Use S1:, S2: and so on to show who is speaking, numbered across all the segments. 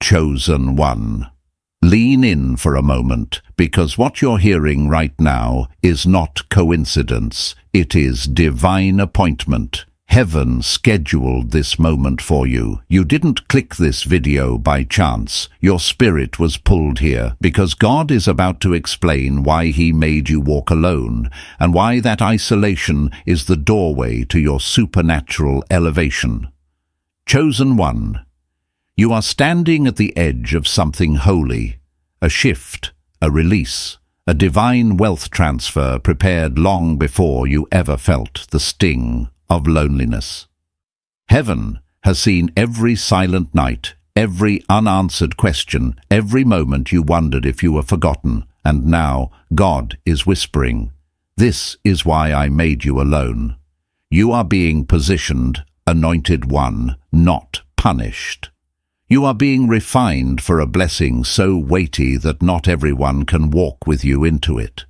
S1: chosen one. Lean in for a moment, because what you're hearing right now is not coincidence, it is divine appointment. Heaven scheduled this moment for you. You didn't click this video by chance. Your spirit was pulled here because God is about to explain why He made you walk alone and why that isolation is the doorway to your supernatural elevation. Chosen one. You are standing at the edge of something holy, a shift, a release, a divine wealth transfer prepared long before you ever felt the sting of loneliness. Heaven has seen every silent night, every unanswered question, every moment you wondered if you were forgotten, and now God is whispering, "This is why I made you alone." You are being positioned, anointed one, not punished. You are being refined for a blessing so weighty that not everyone can walk with you into it.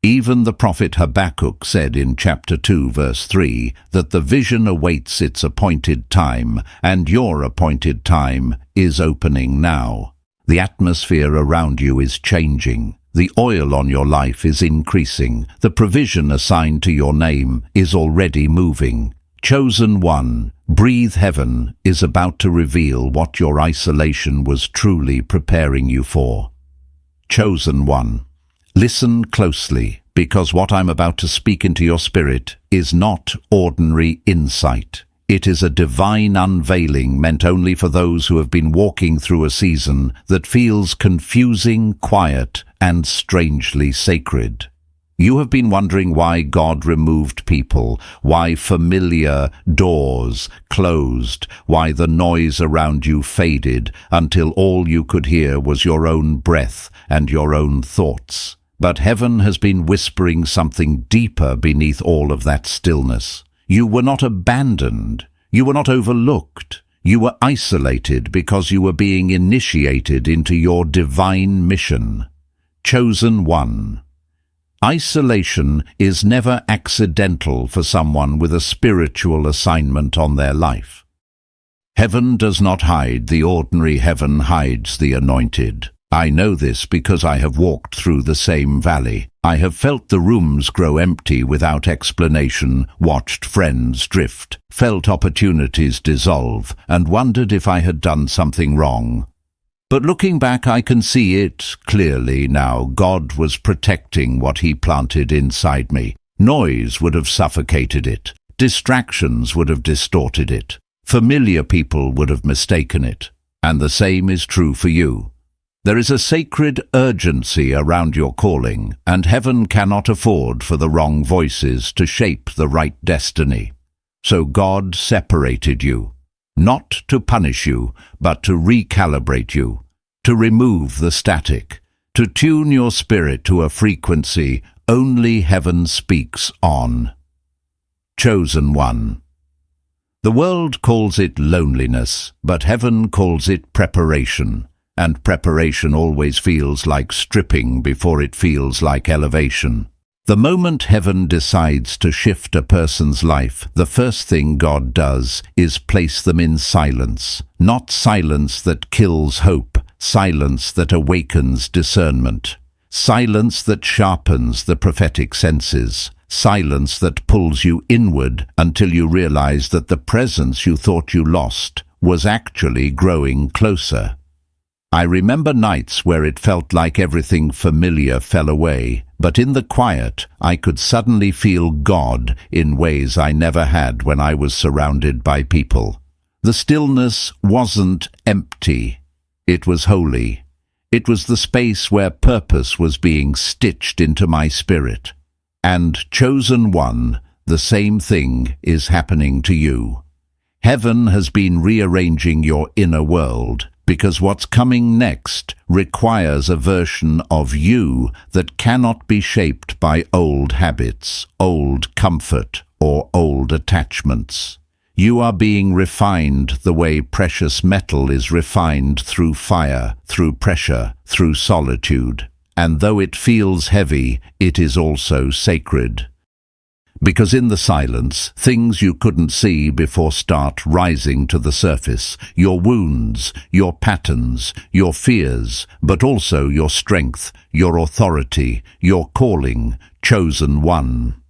S1: Even the prophet Habakkuk said in chapter 2, verse 3, that the vision awaits its appointed time, and your appointed time is opening now. The atmosphere around you is changing. The oil on your life is increasing. The provision assigned to your name is already moving. Chosen one, breathe. Heaven is about to reveal what your isolation was truly preparing you for. Chosen one, listen closely, because what I'm about to speak into your spirit is not ordinary insight. It is a divine unveiling meant only for those who have been walking through a season that feels confusing, quiet, and strangely sacred. You have been wondering why God removed people, why familiar doors closed, why the noise around you faded until all you could hear was your own breath and your own thoughts. But heaven has been whispering something deeper beneath all of that stillness. You were not abandoned. You were not overlooked. You were isolated because you were being initiated into your divine mission. Chosen one. Isolation is never accidental for someone with a spiritual assignment on their life. Heaven does not hide the ordinary, heaven hides the anointed. I know this because I have walked through the same valley. I have felt the rooms grow empty without explanation, watched friends drift, felt opportunities dissolve, and wondered if I had done something wrong. But looking back, I can see it clearly now. God was protecting what He planted inside me. Noise would have suffocated it. Distractions would have distorted it. Familiar people would have mistaken it. And the same is true for you. There is a sacred urgency around your calling, and heaven cannot afford for the wrong voices to shape the right destiny. So God separated you. Not to punish you, but to recalibrate you, to remove the static, to tune your spirit to a frequency only heaven speaks on. Chosen one. The world calls it loneliness, but heaven calls it preparation, and preparation always feels like stripping before it feels like elevation. The moment heaven decides to shift a person's life, the first thing God does is place them in silence. Not silence that kills hope, silence that awakens discernment. Silence that sharpens the prophetic senses. Silence that pulls you inward until you realize that the presence you thought you lost was actually growing closer. I remember nights where it felt like everything familiar fell away, but in the quiet I could suddenly feel God in ways I never had when I was surrounded by people. The stillness wasn't empty. It was holy. It was the space where purpose was being stitched into my spirit. And chosen one, the same thing is happening to you. Heaven has been rearranging your inner world, because what's coming next requires a version of you that cannot be shaped by old habits, old comfort, or old attachments. You are being refined the way precious metal is refined through fire, through pressure, through solitude. And though it feels heavy, it is also sacred. Because in the silence, things you couldn't see before start rising to the surface. Your wounds, your patterns, your fears, but also your strength, your authority, your calling, chosen one.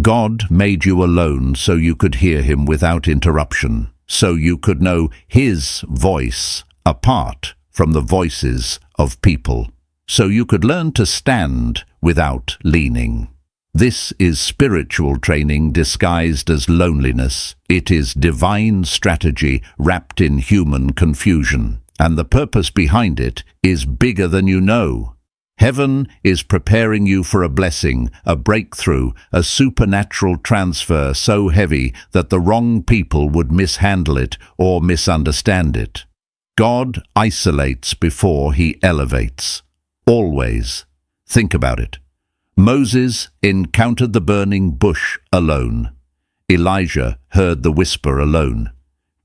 S1: God made you alone so you could hear him without interruption, so you could know his voice apart from the voices of people, so you could learn to stand without leaning. This is spiritual training disguised as loneliness. It is divine strategy wrapped in human confusion, and the purpose behind it is bigger than you know. Heaven is preparing you for a blessing, a breakthrough, a supernatural transfer so heavy that the wrong people would mishandle it or misunderstand it. God isolates before he elevates. Always. Think about it. Moses encountered the burning bush alone. Elijah heard the whisper alone.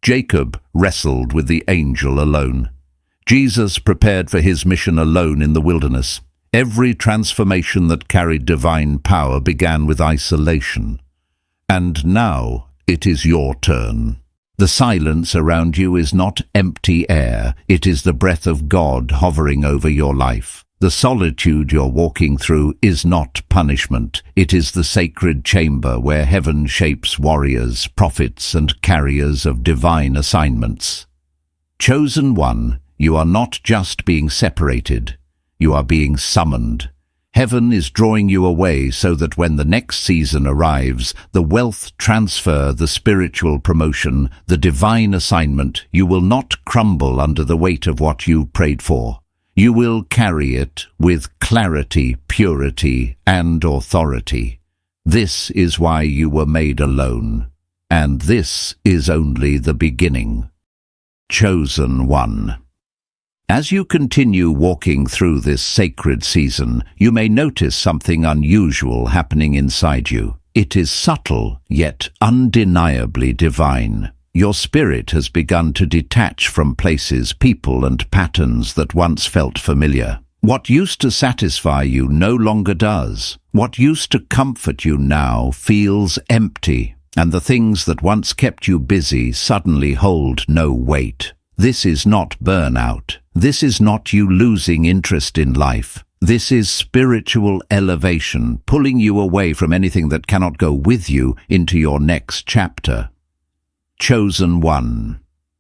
S1: Jacob wrestled with the angel alone. Jesus prepared for his mission alone in the wilderness. Every transformation that carried divine power began with isolation. And now it is your turn. The silence around you is not empty air. It is the breath of God hovering over your life. The solitude you're walking through is not punishment. It is the sacred chamber where heaven shapes warriors, prophets, and carriers of divine assignments. Chosen one, you are not just being separated. You are being summoned. Heaven is drawing you away so that when the next season arrives, the wealth transfer, the spiritual promotion, the divine assignment, you will not crumble under the weight of what you prayed for. You will carry it with clarity, purity, and authority. This is why you were made alone, and this is only the beginning. Chosen one. As you continue walking through this sacred season, you may notice something unusual happening inside you. It is subtle, yet undeniably divine. Your spirit has begun to detach from places, people, and patterns that once felt familiar. What used to satisfy you no longer does. What used to comfort you now feels empty, and the things that once kept you busy suddenly hold no weight. This is not burnout. This is not you losing interest in life. This is spiritual elevation, pulling you away from anything that cannot go with you into your next chapter. Chosen one.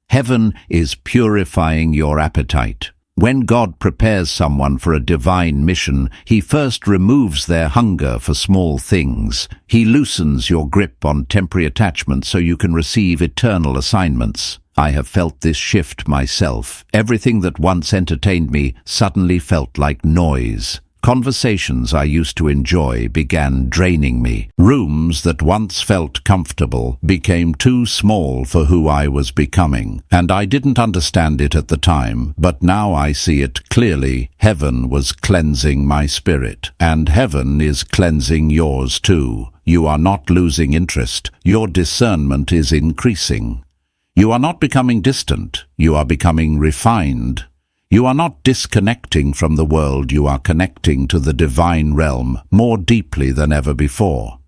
S1: Heaven is purifying your appetite. When God prepares someone for a divine mission, he first removes their hunger for small things. He loosens your grip on temporary attachments so you can receive eternal assignments. I have felt this shift myself. Everything that once entertained me suddenly felt like noise. Conversations I used to enjoy began draining me. Rooms that once felt comfortable became too small for who I was becoming, and I didn't understand it at the time, but now I see it clearly. Heaven was cleansing my spirit, and heaven is cleansing yours too. You are not losing interest. Your discernment is increasing. You are not becoming distant. You are becoming refined. You are not disconnecting from the world, you are connecting to the divine realm more deeply than ever before.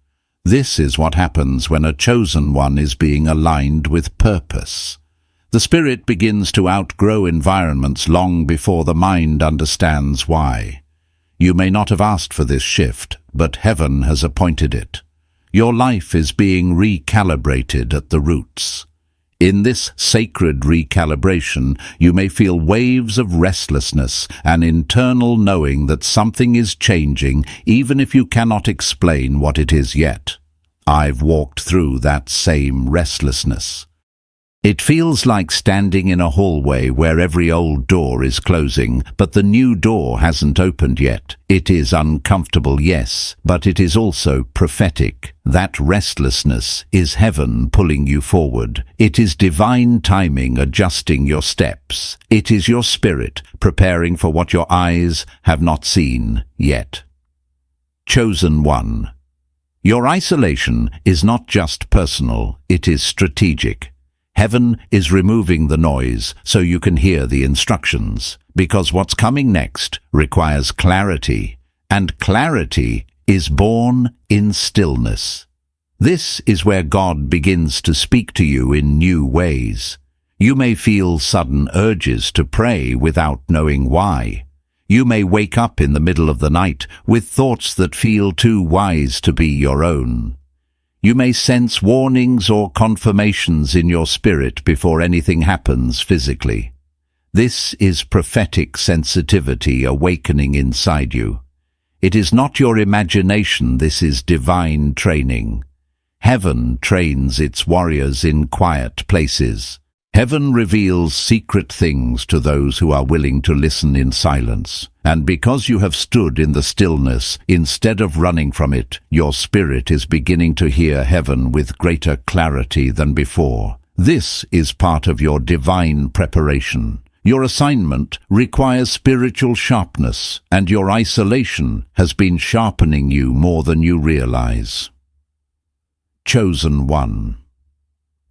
S1: This is what happens when a chosen one is being aligned with purpose. The spirit begins to outgrow environments long before the mind understands why. You may not have asked for this shift, but heaven has appointed it. Your life is being recalibrated at the roots. In this sacred recalibration, you may feel waves of restlessness, an internal knowing that something is changing, even if you cannot explain what it is yet. I've walked through that same restlessness. It feels like standing in a hallway where every old door is closing, but the new door hasn't opened yet. It is uncomfortable, yes, but it is also prophetic. That restlessness is heaven pulling you forward. It is divine timing adjusting your steps. It is your spirit preparing for what your eyes have not seen yet. Chosen one. Your isolation is not just personal, it is strategic. Heaven is removing the noise so you can hear the instructions, because what's coming next requires clarity, and clarity is born in stillness. This is where God begins to speak to you in new ways. You may feel sudden urges to pray without knowing why. You may wake up in the middle of the night with thoughts that feel too wise to be your own. You may sense warnings or confirmations in your spirit before anything happens physically. This is prophetic sensitivity awakening inside you. It is not your imagination, this is divine training. Heaven trains its warriors in quiet places. Heaven reveals secret things to those who are willing to listen in silence. And because you have stood in the stillness, instead of running from it, your spirit is beginning to hear heaven with greater clarity than before. This is part of your divine preparation. Your assignment requires spiritual sharpness, and your isolation has been sharpening you more than you realize. Chosen one.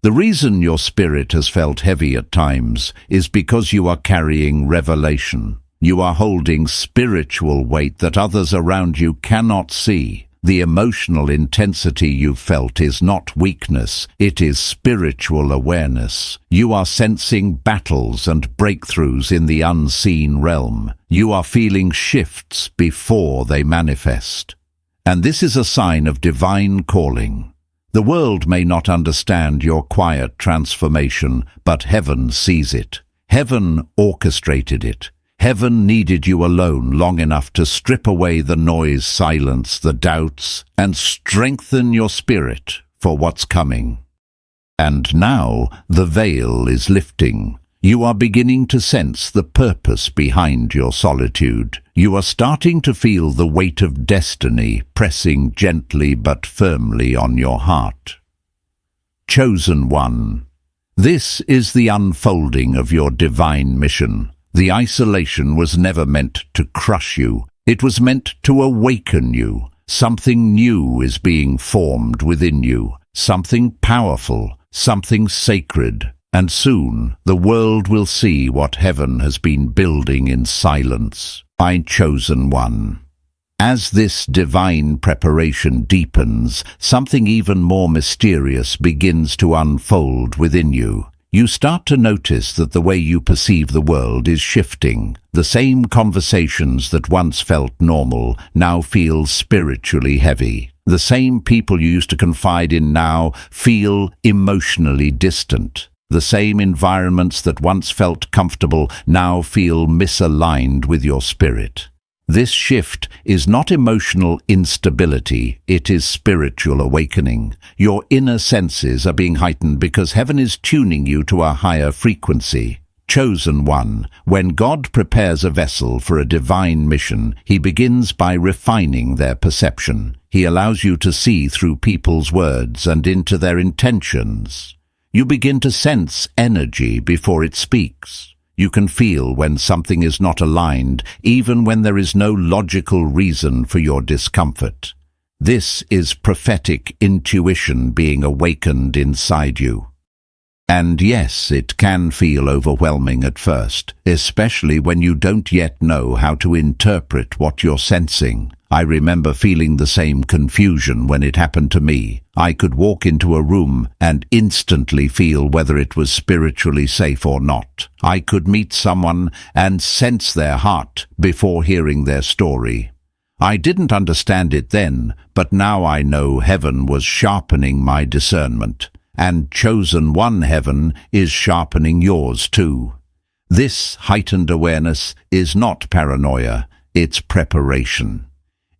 S1: The reason your spirit has felt heavy at times is because you are carrying revelation. You are holding spiritual weight that others around you cannot see. The emotional intensity you felt is not weakness, it is spiritual awareness. You are sensing battles and breakthroughs in the unseen realm. You are feeling shifts before they manifest. And this is a sign of divine calling. The world may not understand your quiet transformation, but heaven sees it. Heaven orchestrated it. Heaven needed you alone long enough to strip away the noise, silence the doubts, and strengthen your spirit for what's coming. And now the veil is lifting. You are beginning to sense the purpose behind your solitude. You are starting to feel the weight of destiny pressing gently but firmly on your heart. Chosen one. This is the unfolding of your divine mission. The isolation was never meant to crush you. It was meant to awaken you. Something new is being formed within you. Something powerful, something sacred. And soon the world will see what heaven has been building in silence. My chosen one. As this divine preparation deepens, something even more mysterious begins to unfold within you. You start to notice that the way you perceive the world is shifting. The same conversations that once felt normal now feel spiritually heavy. The same people you used to confide in now feel emotionally distant. The same environments that once felt comfortable now feel misaligned with your spirit. This shift is not emotional instability, it is spiritual awakening. Your inner senses are being heightened because heaven is tuning you to a higher frequency. Chosen one, when God prepares a vessel for a divine mission, he begins by refining their perception. He allows you to see through people's words and into their intentions. You begin to sense energy before it speaks. You can feel when something is not aligned, even when there is no logical reason for your discomfort. This is prophetic intuition being awakened inside you. And yes, it can feel overwhelming at first, especially when you don't yet know how to interpret what you're sensing. I remember feeling the same confusion when it happened to me. I could walk into a room and instantly feel whether it was spiritually safe or not. I could meet someone and sense their heart before hearing their story. I didn't understand it then, but now I know heaven was sharpening my discernment. And chosen one heaven is sharpening yours too. This heightened awareness is not paranoia, it's preparation.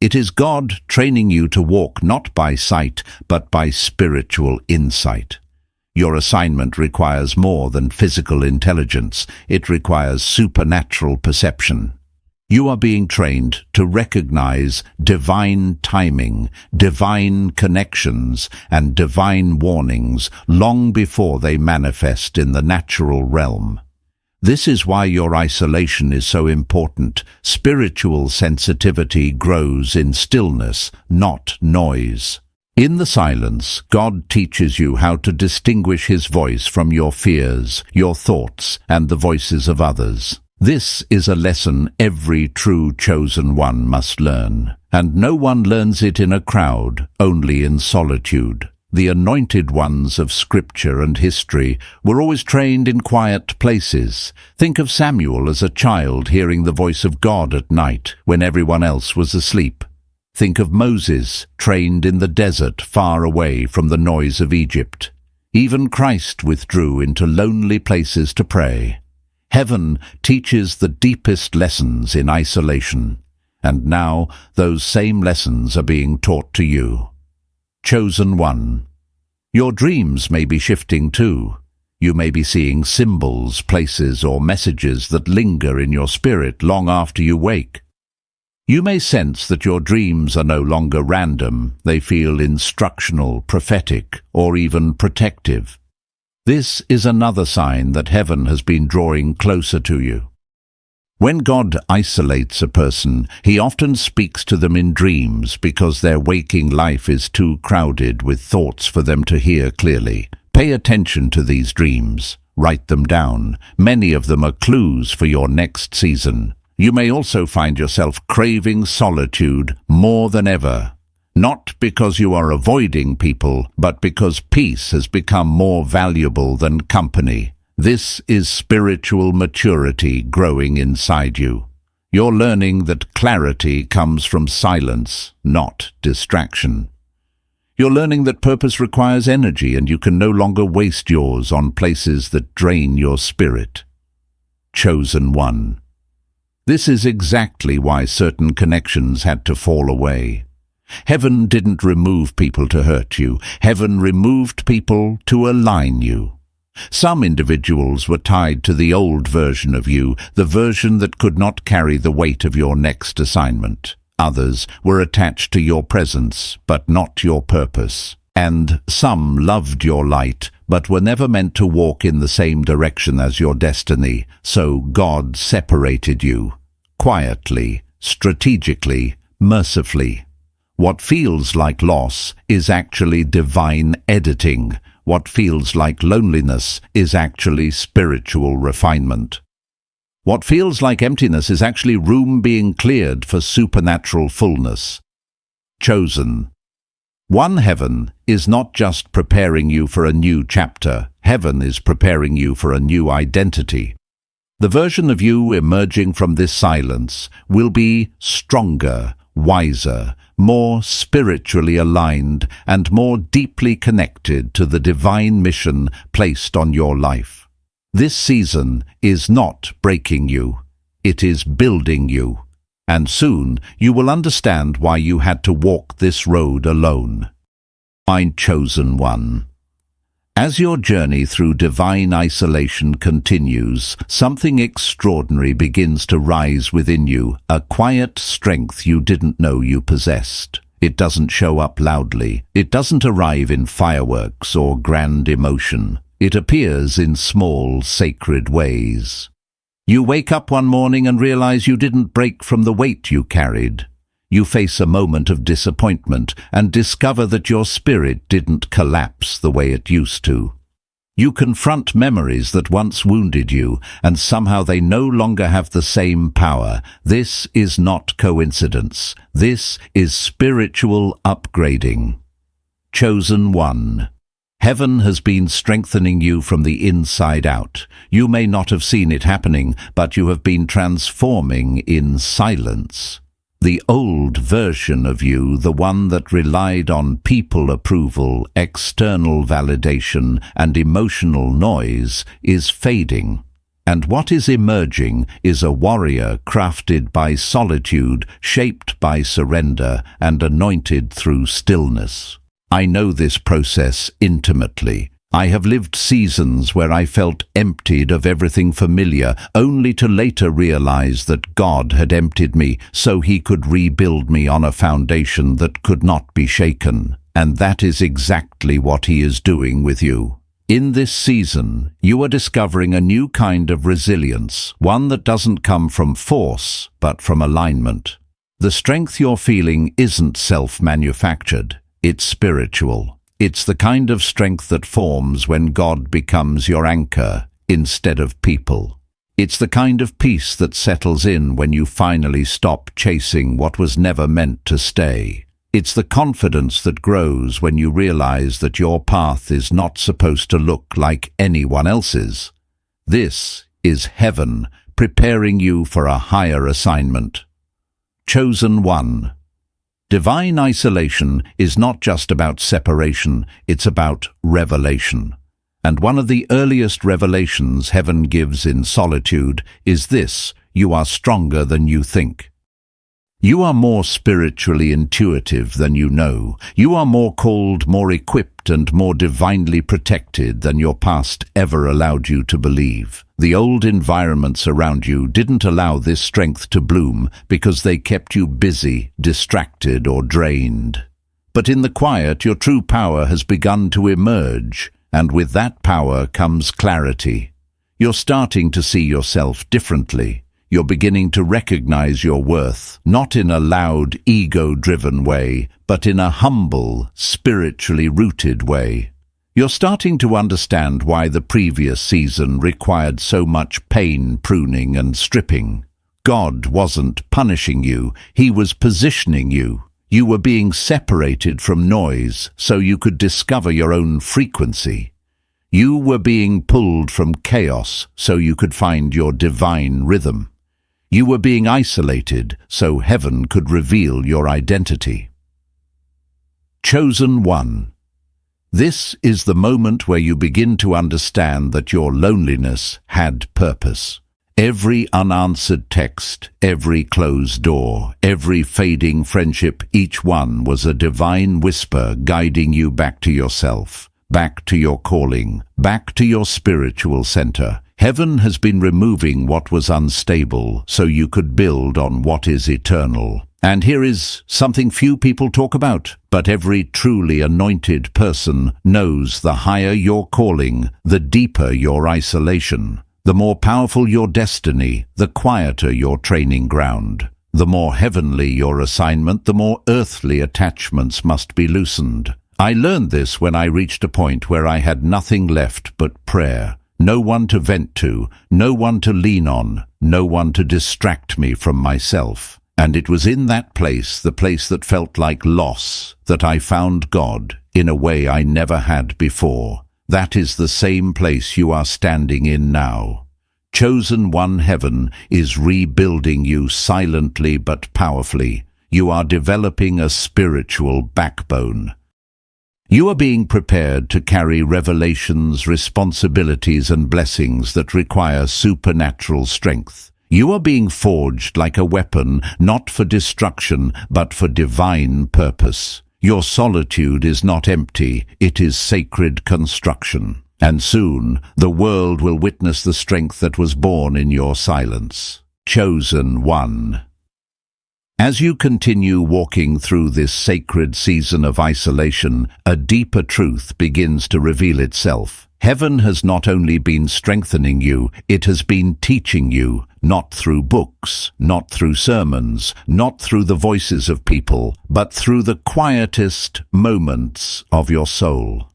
S1: It is God training you to walk not by sight, but by spiritual insight. Your assignment requires more than physical intelligence. It requires supernatural perception. You are being trained to recognize divine timing, divine connections, and divine warnings long before they manifest in the natural realm. This is why your isolation is so important. Spiritual sensitivity grows in stillness, not noise. In the silence, God teaches you how to distinguish his voice from your fears, your thoughts, and the voices of others. This is a lesson every true chosen one must learn, and no one learns it in a crowd, only in solitude. The anointed ones of scripture and history were always trained in quiet places. Think of Samuel as a child hearing the voice of God at night when everyone else was asleep. Think of Moses, trained in the desert far away from the noise of Egypt. Even Christ withdrew into lonely places to pray. Heaven teaches the deepest lessons in isolation, and now those same lessons are being taught to you. Chosen one. Your dreams may be shifting too. You may be seeing symbols, places, or messages that linger in your spirit long after you wake. You may sense that your dreams are no longer random. They feel instructional, prophetic, or even protective. This is another sign that heaven has been drawing closer to you. When God isolates a person, he often speaks to them in dreams because their waking life is too crowded with thoughts for them to hear clearly. Pay attention to these dreams. Write them down. Many of them are clues for your next season. You may also find yourself craving solitude more than ever. Not because you are avoiding people, but because peace has become more valuable than company. This is spiritual maturity growing inside you. You're learning that clarity comes from silence, not distraction. You're learning that purpose requires energy and you can no longer waste yours on places that drain your spirit. Chosen one. This is exactly why certain connections had to fall away. Heaven didn't remove people to hurt you. Heaven removed people to align you. Some individuals were tied to the old version of you, the version that could not carry the weight of your next assignment. Others were attached to your presence, but not your purpose. And some loved your light, but were never meant to walk in the same direction as your destiny, so God separated you. Quietly, strategically, mercifully. What feels like loss is actually divine editing. What feels like loneliness is actually spiritual refinement. What feels like emptiness is actually room being cleared for supernatural fullness. Chosen. One heaven is not just preparing you for a new chapter. Heaven is preparing you for a new identity. The version of you emerging from this silence will be stronger, wiser, more spiritually aligned, and more deeply connected to the divine mission placed on your life. This season is not breaking you, it is building you, and soon you will understand why you had to walk this road alone. My chosen one. As your journey through divine isolation continues, something extraordinary begins to rise within you, a quiet strength you didn't know you possessed. It doesn't show up loudly. It doesn't arrive in fireworks or grand emotion. It appears in small, sacred ways. You wake up one morning and realize you didn't break from the weight you carried. You face a moment of disappointment and discover that your spirit didn't collapse the way it used to. You confront memories that once wounded you, and somehow they no longer have the same power. This is not coincidence. This is spiritual upgrading. Chosen one. Heaven has been strengthening you from the inside out. You may not have seen it happening, but you have been transforming in silence. The old version of you, the one that relied on people approval, external validation, and emotional noise, is fading. And what is emerging is a warrior crafted by solitude, shaped by surrender, and anointed through stillness. I know this process intimately. I have lived seasons where I felt emptied of everything familiar, only to later realize that God had emptied me so he could rebuild me on a foundation that could not be shaken. And that is exactly what he is doing with you. In this season, you are discovering a new kind of resilience, one that doesn't come from force, but from alignment. The strength you're feeling isn't self-manufactured, it's spiritual. It's the kind of strength that forms when God becomes your anchor instead of people. It's the kind of peace that settles in when you finally stop chasing what was never meant to stay. It's the confidence that grows when you realize that your path is not supposed to look like anyone else's. This is heaven preparing you for a higher assignment. Chosen one. Divine isolation is not just about separation, it's about revelation. And one of the earliest revelations heaven gives in solitude is this: you are stronger than you think. You are more spiritually intuitive than you know. You are more called, more equipped, and more divinely protected than your past ever allowed you to believe. The old environments around you didn't allow this strength to bloom because they kept you busy, distracted, or drained. But in the quiet, your true power has begun to emerge, and with that power comes clarity. You're starting to see yourself differently. You're beginning to recognize your worth, not in a loud, ego-driven way, but in a humble, spiritually rooted way. You're starting to understand why the previous season required so much pain, pruning, and stripping. God wasn't punishing you, He was positioning you. You were being separated from noise so you could discover your own frequency. You were being pulled from chaos so you could find your divine rhythm. You were being isolated so heaven could reveal your identity. Chosen one. This is the moment where you begin to understand that your loneliness had purpose. Every unanswered text, every closed door, every fading friendship, each one was a divine whisper guiding you back to yourself, back to your calling, back to your spiritual center. Heaven has been removing what was unstable so you could build on what is eternal. And here is something few people talk about, but every truly anointed person knows: the higher your calling, the deeper your isolation. The more powerful your destiny, the quieter your training ground. The more heavenly your assignment, the more earthly attachments must be loosened. I learned this when I reached a point where I had nothing left but prayer. No one to vent to, no one to lean on, no one to distract me from myself. And it was in that place, the place that felt like loss, that I found God in a way I never had before. That is the same place you are standing in now. Chosen one, heaven is rebuilding you silently but powerfully. You are developing a spiritual backbone. You are being prepared to carry revelations, responsibilities, and blessings that require supernatural strength. You are being forged like a weapon, not for destruction, but for divine purpose. Your solitude is not empty, it is sacred construction. And soon, the world will witness the strength that was born in your silence. Chosen one. As you continue walking through this sacred season of isolation, a deeper truth begins to reveal itself. Heaven has not only been strengthening you, it has been teaching you, not through books, not through sermons, not through the voices of people, but through the quietest moments of your soul.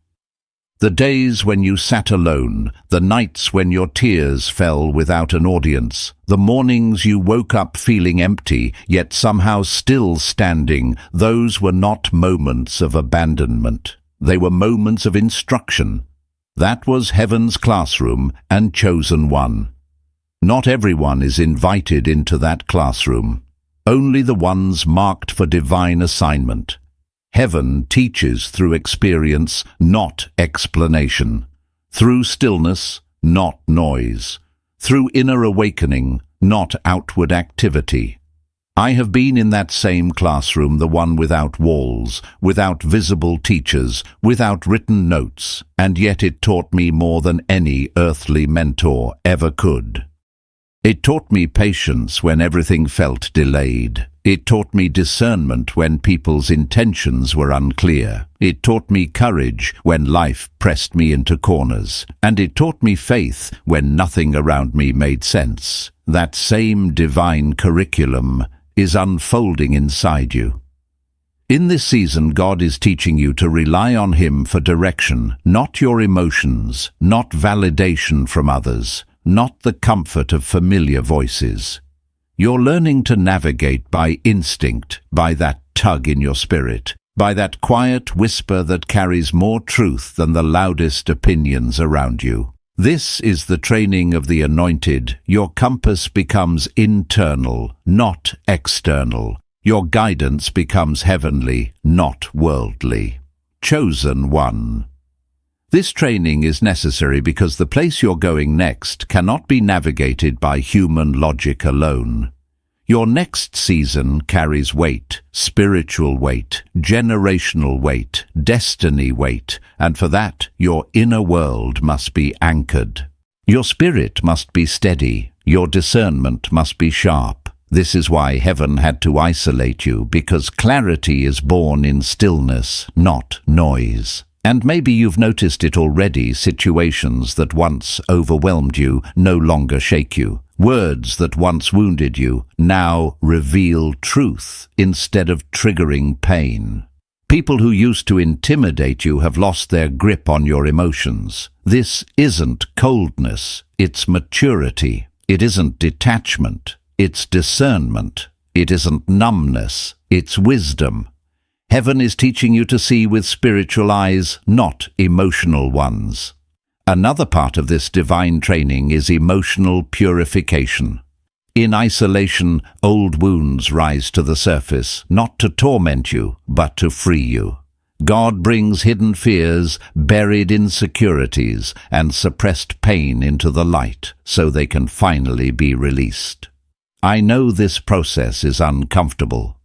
S1: The days when you sat alone, the nights when your tears fell without an audience, the mornings you woke up feeling empty, yet somehow still standing, those were not moments of abandonment. They were moments of instruction. That was heaven's classroom and chosen one. Not everyone is invited into that classroom. Only the ones marked for divine assignment. Heaven teaches through experience, not explanation. Through stillness, not noise. Through inner awakening, not outward activity. I have been in that same classroom, the one without walls, without visible teachers, without written notes, and yet it taught me more than any earthly mentor ever could. It taught me patience when everything felt delayed. It taught me discernment when people's intentions were unclear. It taught me courage when life pressed me into corners. And it taught me faith when nothing around me made sense. That same divine curriculum is unfolding inside you. In this season, God is teaching you to rely on Him for direction, not your emotions, not validation from others, not the comfort of familiar voices. You're learning to navigate by instinct, by that tug in your spirit, by that quiet whisper that carries more truth than the loudest opinions around you. This is the training of the anointed. Your compass becomes internal, not external. Your guidance becomes heavenly, not worldly. Chosen one. This training is necessary because the place you're going next cannot be navigated by human logic alone. Your next season carries weight, spiritual weight, generational weight, destiny weight, and for that your inner world must be anchored. Your spirit must be steady, your discernment must be sharp. This is why heaven had to isolate you, because clarity is born in stillness, not noise. And maybe you've noticed it already, situations that once overwhelmed you no longer shake you. Words that once wounded you now reveal truth instead of triggering pain. People who used to intimidate you have lost their grip on your emotions. This isn't coldness, it's maturity. It isn't detachment, it's discernment. It isn't numbness, it's wisdom. Heaven is teaching you to see with spiritual eyes, not emotional ones. Another part of this divine training is emotional purification. In isolation, old wounds rise to the surface, not to torment you, but to free you. God brings hidden fears, buried insecurities, and suppressed pain into the light, so they can finally be released. I know this process is uncomfortable.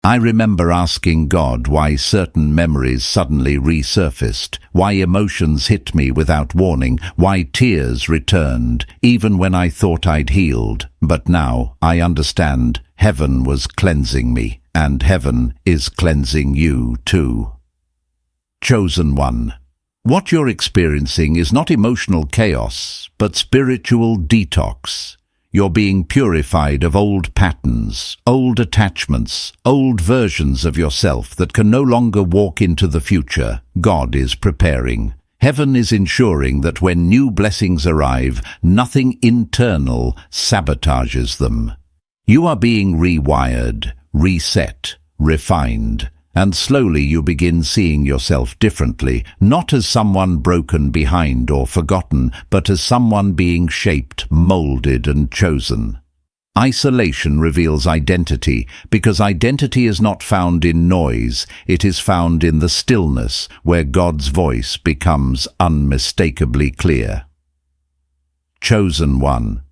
S1: I remember asking God why certain memories suddenly resurfaced, why emotions hit me without warning, why tears returned, even when I thought I'd healed. But now I understand heaven was cleansing me, and heaven is cleansing you too. Chosen one. What you're experiencing is not emotional chaos, but spiritual detox. You're being purified of old patterns, old attachments, old versions of yourself that can no longer walk into the future God is preparing. Heaven is ensuring that when new blessings arrive, nothing internal sabotages them. You are being rewired, reset, refined, and slowly you begin seeing yourself differently, not as someone broken behind or forgotten, but as someone being shaped, molded, and chosen. Isolation reveals identity, because identity is not found in noise, it is found in the stillness, where God's voice becomes unmistakably clear. Chosen one.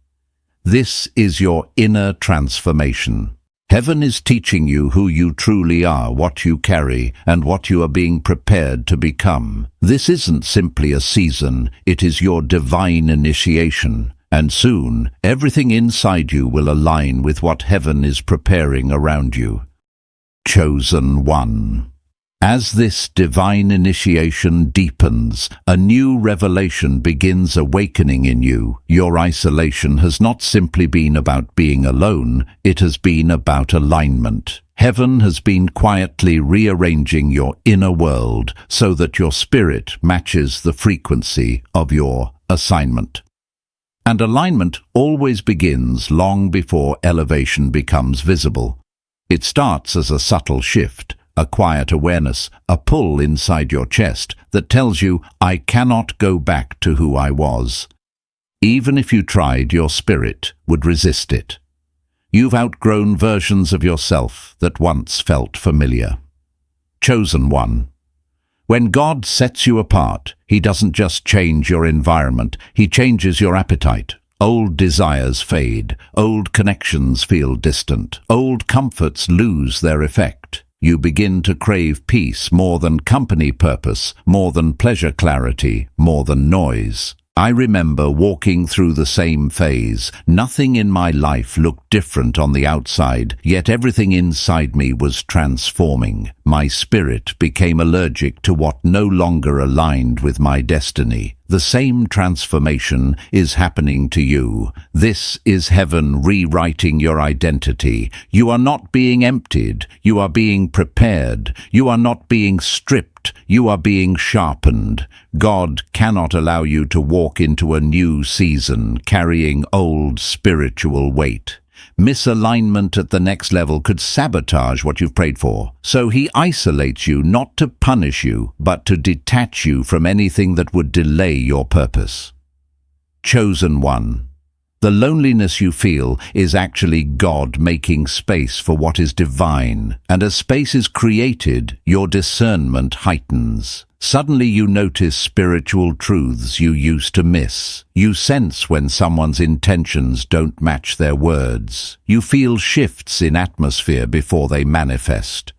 S1: This is your inner transformation. Heaven is teaching you who you truly are, what you carry, and what you are being prepared to become. This isn't simply a season, it is your divine initiation. And soon, everything inside you will align with what heaven is preparing around you. Chosen one. As this divine initiation deepens, a new revelation begins awakening in you. Your isolation has not simply been about being alone, it has been about alignment. Heaven has been quietly rearranging your inner world so that your spirit matches the frequency of your assignment. And alignment always begins long before elevation becomes visible. It starts as a subtle shift, a quiet awareness, a pull inside your chest that tells you, I cannot go back to who I was. Even if you tried, your spirit would resist it. You've outgrown versions of yourself that once felt familiar. Chosen one. When God sets you apart, He doesn't just change your environment, He changes your appetite. Old desires fade, old connections feel distant, old comforts lose their effect. You begin to crave peace more than company purpose, more than pleasure clarity, more than noise. I remember walking through the same phase. Nothing in my life looked different on the outside, yet everything inside me was transforming. My spirit became allergic to what no longer aligned with my destiny. The same transformation is happening to you. This is heaven rewriting your identity. You are not being emptied. You are being prepared. You are not being stripped. You are being sharpened. God cannot allow you to walk into a new season carrying old spiritual weight. Misalignment at the next level could sabotage what you've prayed for. So he isolates you not to punish you, but to detach you from anything that would delay your purpose. Chosen one. The loneliness you feel is actually God making space for what is divine, and as space is created, your discernment heightens. Suddenly you notice spiritual truths you used to miss. You sense when someone's intentions don't match their words. You feel shifts in atmosphere before they manifest.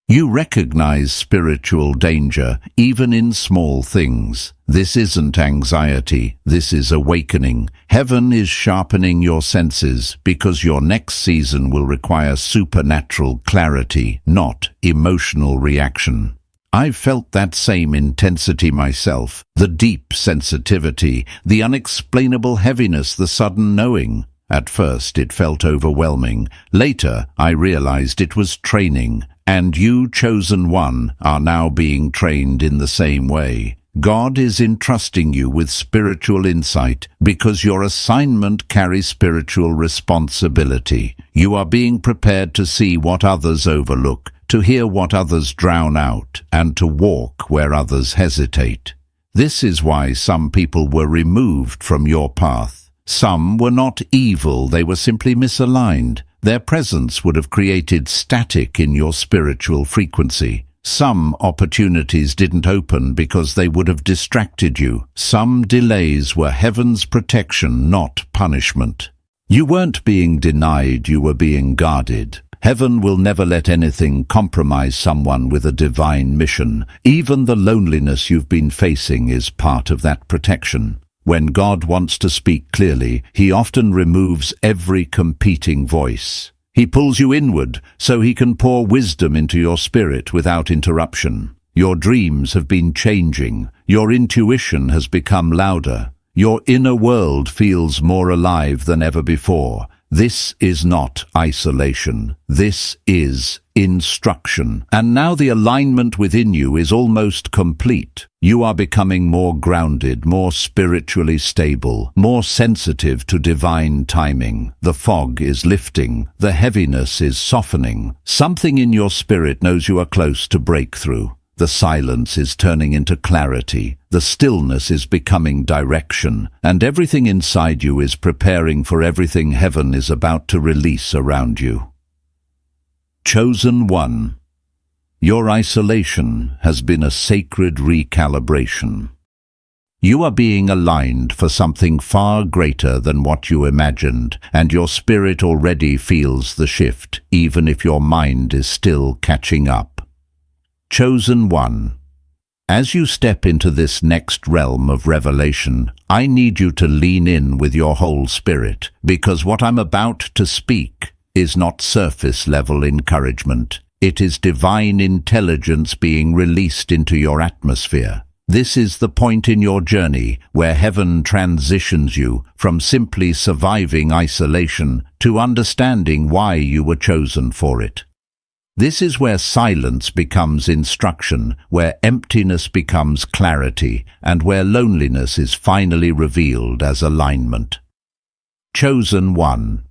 S1: You recognize spiritual danger, even in small things. This isn't anxiety, this is awakening. Heaven is sharpening your senses because your next season will require supernatural clarity, not emotional reaction. I've felt that same intensity myself, the deep sensitivity, the unexplainable heaviness, the sudden knowing. At first it felt overwhelming. Later I realized it was training. And you, chosen one, are now being trained in the same way. God is entrusting you with spiritual insight because your assignment carries spiritual responsibility. You are being prepared to see what others overlook, to hear what others drown out, and to walk where others hesitate. This is why some people were removed from your path. Some were not evil, they were simply misaligned. Their presence would have created static in your spiritual frequency. Some opportunities didn't open because they would have distracted you. Some delays were heaven's protection, not punishment. You weren't being denied, you were being guarded. Heaven will never let anything compromise someone with a divine mission. Even the loneliness you've been facing is part of that protection. When God wants to speak clearly, he often removes every competing voice. He pulls you inward so he can pour wisdom into your spirit without interruption. Your dreams have been changing. Your intuition has become louder. Your inner world feels more alive than ever before. This is not isolation. This is instruction. And now the alignment within you is almost complete. You are becoming more grounded, more spiritually stable, more sensitive to divine timing. The fog is lifting. The heaviness is softening. Something in your spirit knows you are close to breakthrough. The silence is turning into clarity. The stillness is becoming direction. And everything inside you is preparing for everything heaven is about to release around you. Chosen one. Your isolation has been a sacred recalibration. You are being aligned for something far greater than what you imagined, and your spirit already feels the shift, even if your mind is still catching up. Chosen one. As you step into this next realm of revelation, I need you to lean in with your whole spirit, because what I'm about to speak is not surface-level encouragement. It is divine intelligence being released into your atmosphere. This is the point in your journey where heaven transitions you from simply surviving isolation to understanding why you were chosen for it. This is where silence becomes instruction, where emptiness becomes clarity, and where loneliness is finally revealed as alignment. Chosen one.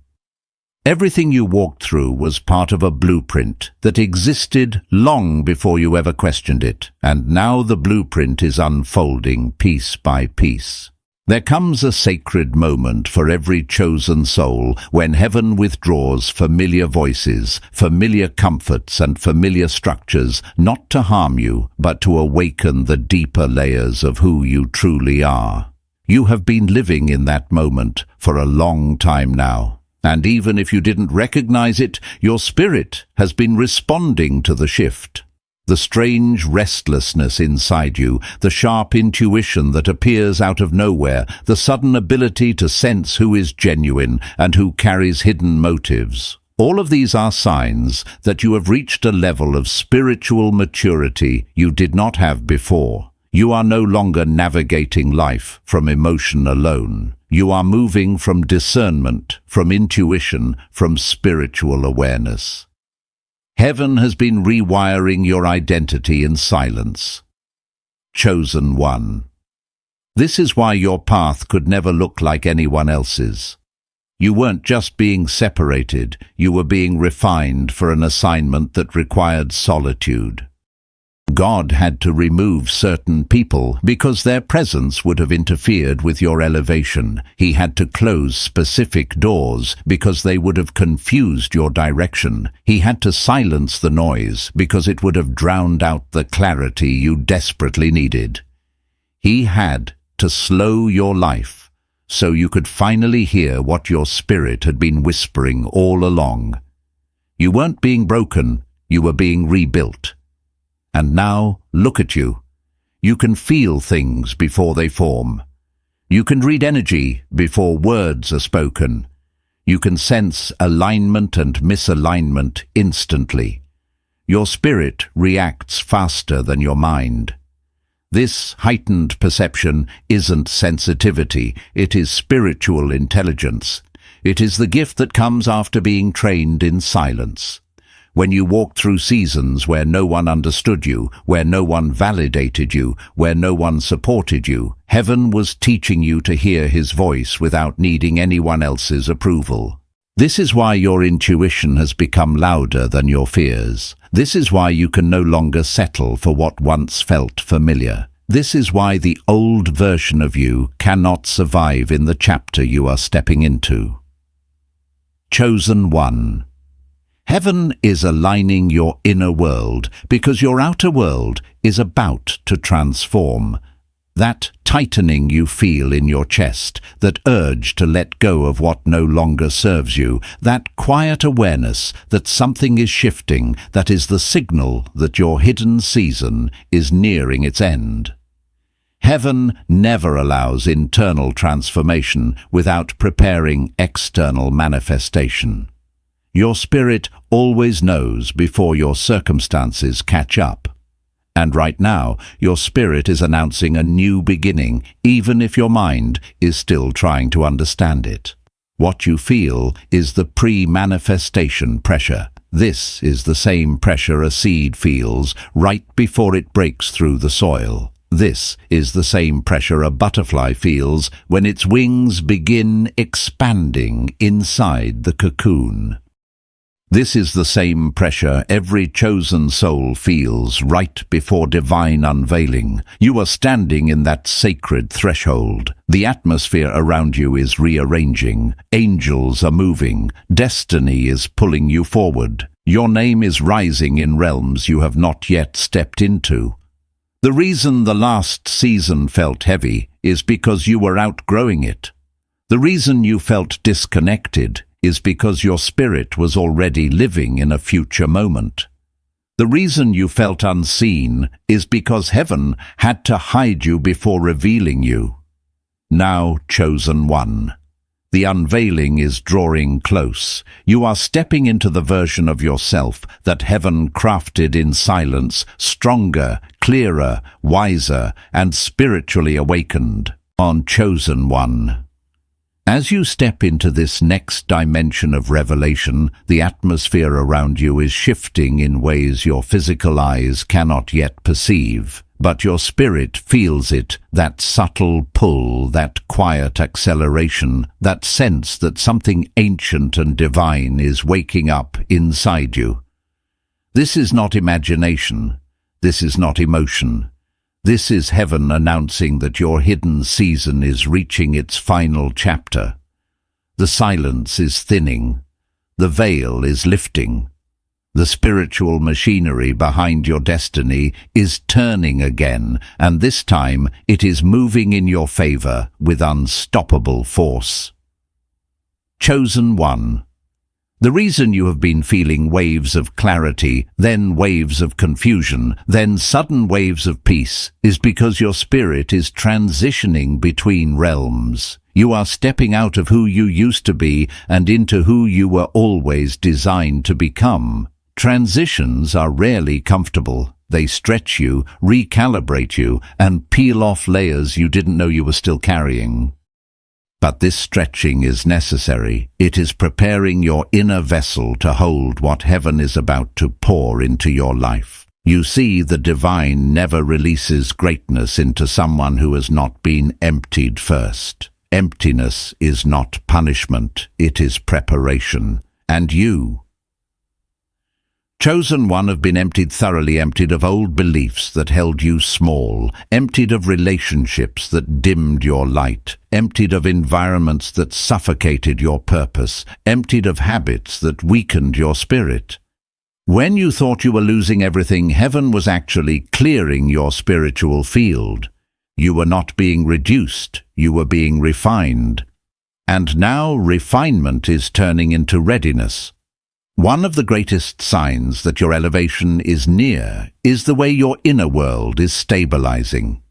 S1: Everything you walked through was part of a blueprint that existed long before you ever questioned it, and now the blueprint is unfolding piece by piece. There comes a sacred moment for every chosen soul when heaven withdraws familiar voices, familiar comforts and familiar structures, not to harm you, but to awaken the deeper layers of who you truly are. You have been living in that moment for a long time now. And even if you didn't recognize it, your spirit has been responding to the shift. The strange restlessness inside you, the sharp intuition that appears out of nowhere, the sudden ability to sense who is genuine and who carries hidden motives. All of these are signs that you have reached a level of spiritual maturity you did not have before. You are no longer navigating life from emotion alone. You are moving from discernment, from intuition, from spiritual awareness. Heaven has been rewiring your identity in silence. Chosen one. This is why your path could never look like anyone else's. You weren't just being separated, you were being refined for an assignment that required solitude. God had to remove certain people because their presence would have interfered with your elevation. He had to close specific doors because they would have confused your direction. He had to silence the noise because it would have drowned out the clarity you desperately needed. He had to slow your life so you could finally hear what your spirit had been whispering all along. You weren't being broken, you were being rebuilt. And now, look at you. You can feel things before they form. You can read energy before words are spoken. You can sense alignment and misalignment instantly. Your spirit reacts faster than your mind. This heightened perception isn't sensitivity, it is spiritual intelligence. It is the gift that comes after being trained in silence. When you walked through seasons where no one understood you, where no one validated you, where no one supported you, heaven was teaching you to hear his voice without needing anyone else's approval. This is why your intuition has become louder than your fears. This is why you can no longer settle for what once felt familiar. This is why the old version of you cannot survive in the chapter you are stepping into. Chosen one. Heaven is aligning your inner world because your outer world is about to transform. That tightening you feel in your chest, that urge to let go of what no longer serves you, that quiet awareness that something is shifting, that is the signal that your hidden season is nearing its end. Heaven never allows internal transformation without preparing external manifestation. Your spirit always knows before your circumstances catch up. And right now, your spirit is announcing a new beginning, even if your mind is still trying to understand it. What you feel is the pre-manifestation pressure. This is the same pressure a seed feels right before it breaks through the soil. This is the same pressure a butterfly feels when its wings begin expanding inside the cocoon. This is the same pressure every chosen soul feels right before divine unveiling. You are standing in that sacred threshold. The atmosphere around you is rearranging. Angels are moving. Destiny is pulling you forward. Your name is rising in realms you have not yet stepped into. The reason the last season felt heavy is because you were outgrowing it. The reason you felt disconnected is because your spirit was already living in a future moment. The reason you felt unseen is because heaven had to hide you before revealing you. Now, chosen one. The unveiling is drawing close. You are stepping into the version of yourself that heaven crafted in silence, stronger, clearer, wiser, and spiritually awakened. On chosen one. As you step into this next dimension of revelation, the atmosphere around you is shifting in ways your physical eyes cannot yet perceive. But your spirit feels it, that subtle pull, that quiet acceleration, that sense that something ancient and divine is waking up inside you. This is not imagination. This is not emotion. This is heaven announcing that your hidden season is reaching its final chapter. The silence is thinning. The veil is lifting. The spiritual machinery behind your destiny is turning again, and this time it is moving in your favor with unstoppable force. Chosen one. The reason you have been feeling waves of clarity, then waves of confusion, then sudden waves of peace, is because your spirit is transitioning between realms. You are stepping out of who you used to be and into who you were always designed to become. Transitions are rarely comfortable. They stretch you, recalibrate you, and peel off layers you didn't know you were still carrying. But this stretching is necessary. It is preparing your inner vessel to hold what heaven is about to pour into your life. You see, the divine never releases greatness into someone who has not been emptied first. Emptiness is not punishment, it is preparation. And you, chosen one, have been emptied, thoroughly emptied of old beliefs that held you small, emptied of relationships that dimmed your light, emptied of environments that suffocated your purpose, emptied of habits that weakened your spirit. When you thought you were losing everything, heaven was actually clearing your spiritual field. You were not being reduced, you were being refined. And now refinement is turning into readiness. One of the greatest signs that your elevation is near is the way your inner world is stabilizing.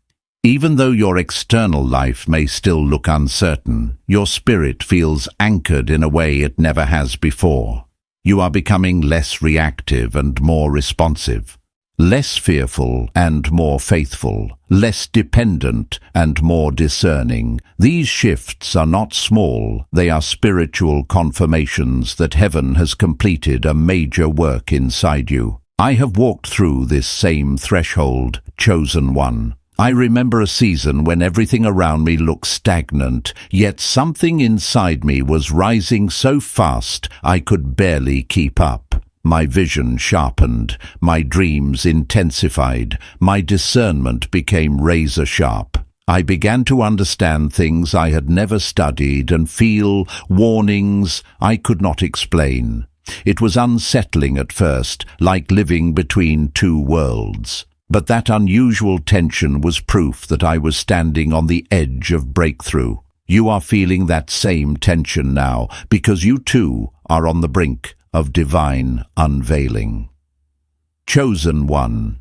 S1: Even though your external life may still look uncertain, your spirit feels anchored in a way it never has before. You are becoming less reactive and more responsive, less fearful and more faithful, less dependent and more discerning. These shifts are not small, they are spiritual confirmations that heaven has completed a major work inside you. I have walked through this same threshold, chosen one. I remember a season when everything around me looked stagnant, yet something inside me was rising so fast I could barely keep up. My vision sharpened, my dreams intensified, my discernment became razor sharp. I began to understand things I had never studied and feel warnings I could not explain. It was unsettling at first, like living between two worlds. But that unusual tension was proof that I was standing on the edge of breakthrough. You are feeling that same tension now, because you too are on the brink of divine unveiling. Chosen one.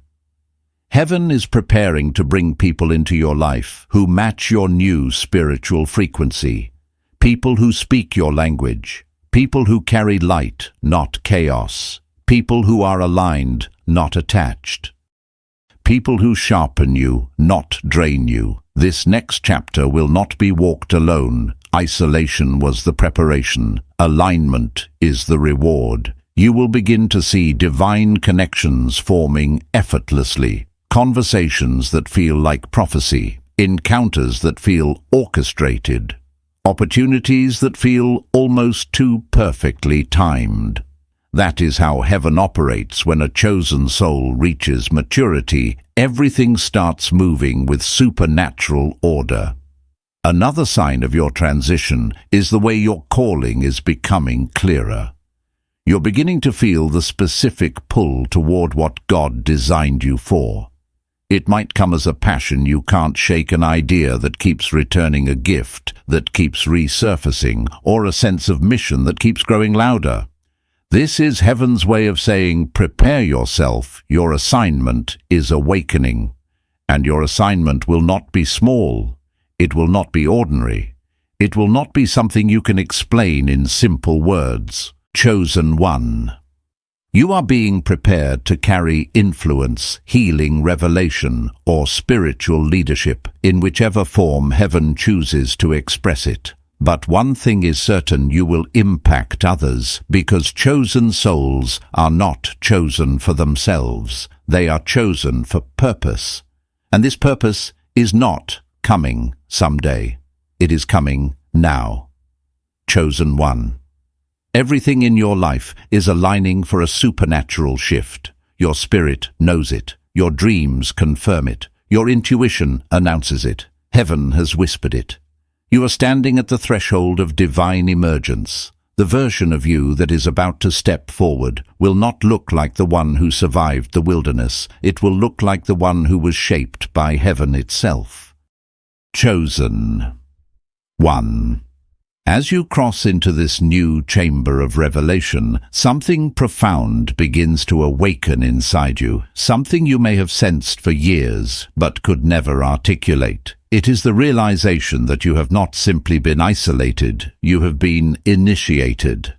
S1: Heaven is preparing to bring people into your life who match your new spiritual frequency. People who speak your language. People who carry light, not chaos. People who are aligned, not attached. People who sharpen you, not drain you. This next chapter will not be walked alone. Isolation was the preparation. Alignment is the reward. You will begin to see divine connections forming effortlessly. Conversations that feel like prophecy. Encounters that feel orchestrated. Opportunities that feel almost too perfectly timed. That is how heaven operates when a chosen soul reaches maturity. Everything starts moving with supernatural order. Another sign of your transition is the way your calling is becoming clearer. You're beginning to feel the specific pull toward what God designed you for. It might come as a passion you can't shake, an idea that keeps returning, a gift that keeps resurfacing, or a sense of mission that keeps growing louder. This is heaven's way of saying, prepare yourself, your assignment is awakening. And your assignment will not be small. It will not be ordinary. It will not be something you can explain in simple words. Chosen one. You are being prepared to carry influence, healing, revelation, or spiritual leadership, in whichever form heaven chooses to express it. But one thing is certain, you will impact others, because chosen souls are not chosen for themselves. They are chosen for purpose. And this purpose is not coming someday. It is coming now. Chosen one. Everything in your life is aligning for a supernatural shift. Your spirit knows it. Your dreams confirm it. Your intuition announces it. Heaven has whispered it. You are standing at the threshold of divine emergence. The version of you that is about to step forward will not look like the one who survived the wilderness. It will look like the one who was shaped by heaven itself. Chosen one. As you cross into this new chamber of revelation, something profound begins to awaken inside you, something you may have sensed for years but could never articulate. It is the realization that you have not simply been isolated, you have been initiated.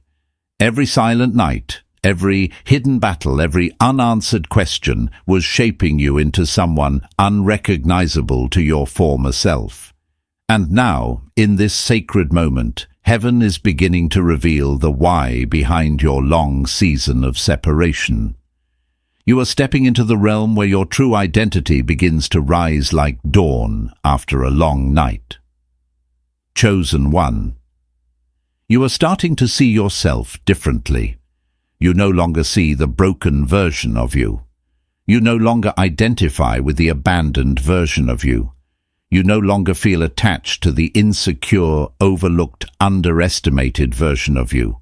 S1: Every silent night, every hidden battle, every unanswered question was shaping you into someone unrecognizable to your former self. And now, in this sacred moment, heaven is beginning to reveal the why behind your long season of separation. You are stepping into the realm where your true identity begins to rise like dawn after a long night. Chosen one. You are starting to see yourself differently. You no longer see the broken version of you. You no longer identify with the abandoned version of you. You no longer feel attached to the insecure, overlooked, underestimated version of you.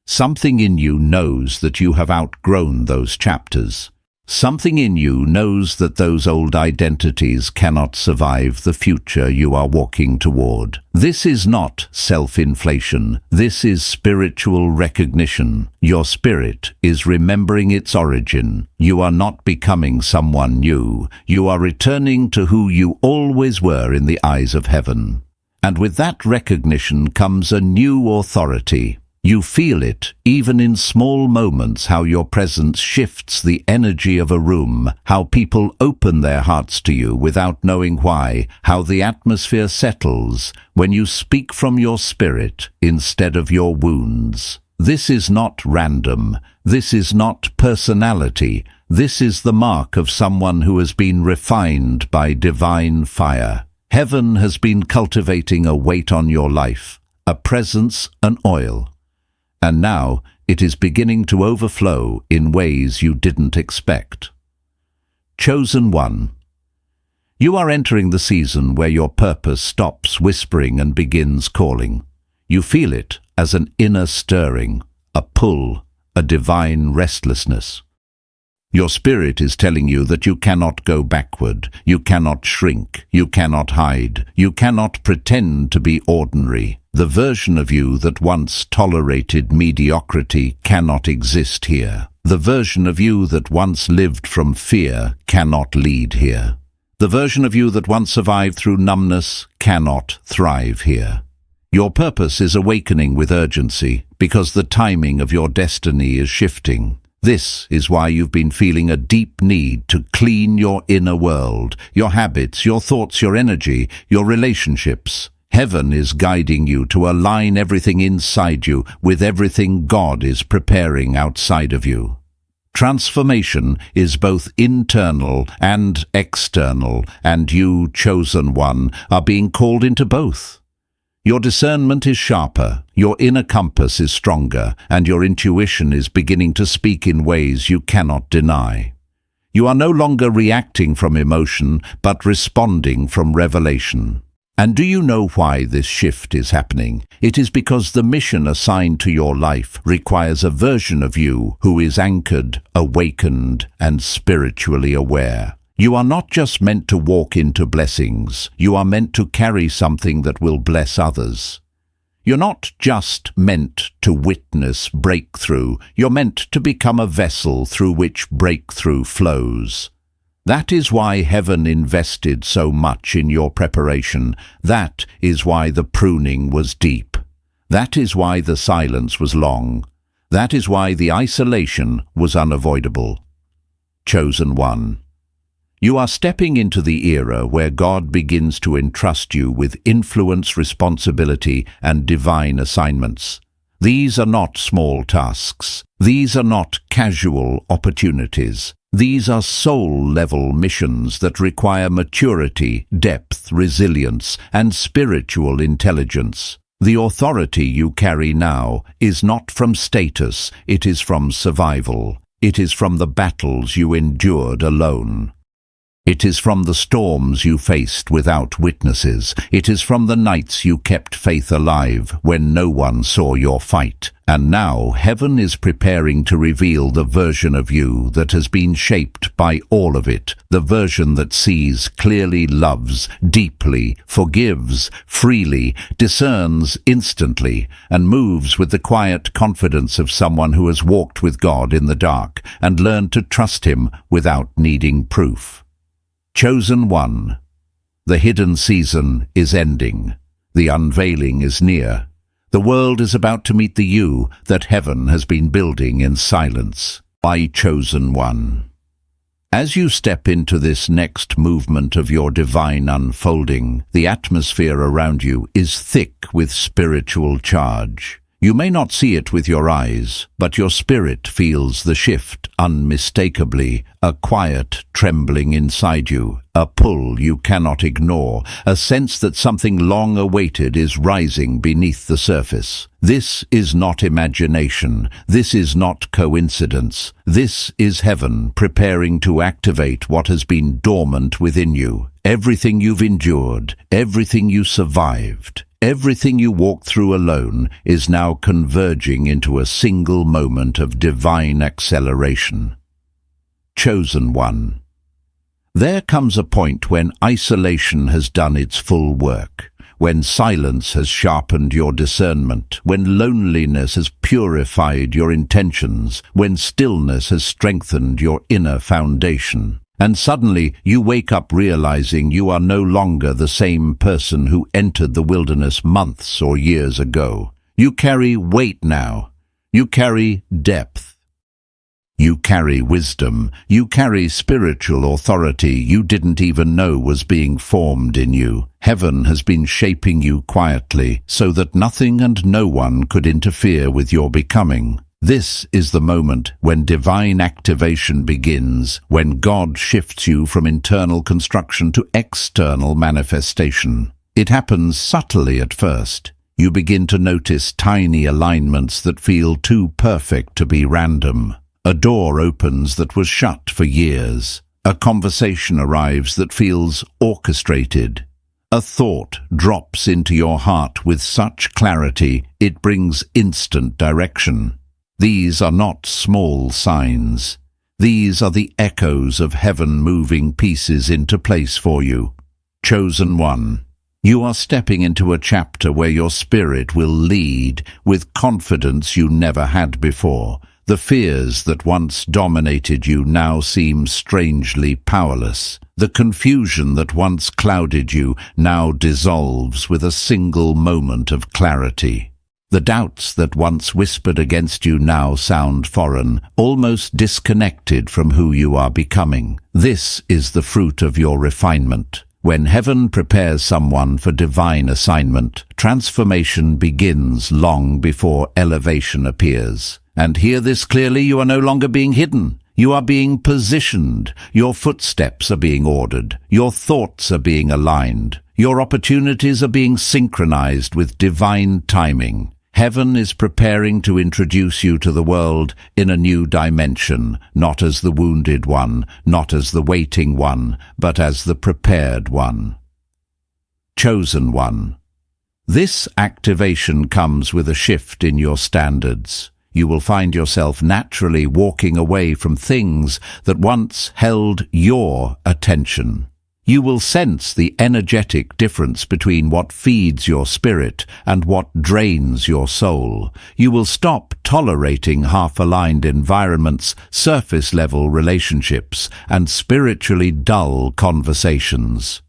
S1: Something in you knows that you have outgrown those chapters. Something in you knows that those old identities cannot survive the future you are walking toward. This is not self-inflation. This is spiritual recognition. Your spirit is remembering its origin. You are not becoming someone new. You are returning to who you always were in the eyes of heaven. And with that recognition comes a new authority. You feel it, even in small moments, how your presence shifts the energy of a room, how people open their hearts to you without knowing why, how the atmosphere settles when you speak from your spirit instead of your wounds. This is not random. This is not personality. This is the mark of someone who has been refined by divine fire. Heaven has been cultivating a weight on your life, a presence, an oil. And now it is beginning to overflow in ways you didn't expect. Chosen one. You are entering the season where your purpose stops whispering and begins calling. You feel it as an inner stirring, a pull, a divine restlessness. Your spirit is telling you that you cannot go backward, you cannot shrink, you cannot hide, you cannot pretend to be ordinary. The version of you that once tolerated mediocrity cannot exist here. The version of you that once lived from fear cannot lead here. The version of you that once survived through numbness cannot thrive here. Your purpose is awakening with urgency because the timing of your destiny is shifting. This is why you've been feeling a deep need to clean your inner world, your habits, your thoughts, your energy, your relationships. Heaven is guiding you to align everything inside you with everything God is preparing outside of you. Transformation is both internal and external, and you, chosen one, are being called into both. Your discernment is sharper, your inner compass is stronger, and your intuition is beginning to speak in ways you cannot deny. You are no longer reacting from emotion, but responding from revelation. And do you know why this shift is happening? It is because the mission assigned to your life requires a version of you who is anchored, awakened, and spiritually aware. You are not just meant to walk into blessings. You are meant to carry something that will bless others. You're not just meant to witness breakthrough. You're meant to become a vessel through which breakthrough flows. That is why heaven invested so much in your preparation. That is why the pruning was deep. That is why the silence was long. That is why the isolation was unavoidable. Chosen one. You are stepping into the era where God begins to entrust you with influence, responsibility, and divine assignments. These are not small tasks. These are not casual opportunities. These are soul-level missions that require maturity, depth, resilience, and spiritual intelligence. The authority you carry now is not from status, it is from survival. It is from the battles you endured alone. It is from the storms you faced without witnesses. It is from the nights you kept faith alive when no one saw your fight. And now heaven is preparing to reveal the version of you that has been shaped by all of it, the version that sees clearly, loves deeply, forgives freely, discerns instantly, and moves with the quiet confidence of someone who has walked with God in the dark and learned to trust Him without needing proof. Chosen one. The hidden season is ending. The unveiling is near. The world is about to meet the you that heaven has been building in silence. My chosen one. As you step into this next movement of your divine unfolding, the atmosphere around you is thick with spiritual charge. You may not see it with your eyes, but your spirit feels the shift unmistakably, a quiet trembling inside you, a pull you cannot ignore, a sense that something long awaited is rising beneath the surface. This is not imagination. This is not coincidence. This is heaven preparing to activate what has been dormant within you. Everything you've endured, everything you survived, everything you walked through alone is now converging into a single moment of divine acceleration. Chosen one. There comes a point when isolation has done its full work, when silence has sharpened your discernment, when loneliness has purified your intentions, when stillness has strengthened your inner foundation. And suddenly you wake up realizing you are no longer the same person who entered the wilderness months or years ago. You carry weight now. You carry depth. You carry wisdom. You carry spiritual authority you didn't even know was being formed in you. Heaven has been shaping you quietly so that nothing and no one could interfere with your becoming. This is the moment when divine activation begins, when God shifts you from internal construction to external manifestation. It happens subtly at first. You begin to notice tiny alignments that feel too perfect to be random. A door opens that was shut for years. A conversation arrives that feels orchestrated. A thought drops into your heart with such clarity it brings instant direction. These are not small signs. These are the echoes of heaven moving pieces into place for you. Chosen one. You are stepping into a chapter where your spirit will lead with confidence you never had before. The fears that once dominated you now seem strangely powerless. The confusion that once clouded you now dissolves with a single moment of clarity. The doubts that once whispered against you now sound foreign, almost disconnected from who you are becoming. This is the fruit of your refinement. When heaven prepares someone for divine assignment, transformation begins long before elevation appears. And hear this clearly, you are no longer being hidden. You are being positioned. Your footsteps are being ordered. Your thoughts are being aligned. Your opportunities are being synchronized with divine timing. Heaven is preparing to introduce you to the world in a new dimension, not as the wounded one, not as the waiting one, but as the prepared one. Chosen one. This activation comes with a shift in your standards. You will find yourself naturally walking away from things that once held your attention. You will sense the energetic difference between what feeds your spirit and what drains your soul. You will stop tolerating half-aligned environments, surface-level relationships, and spiritually dull conversations.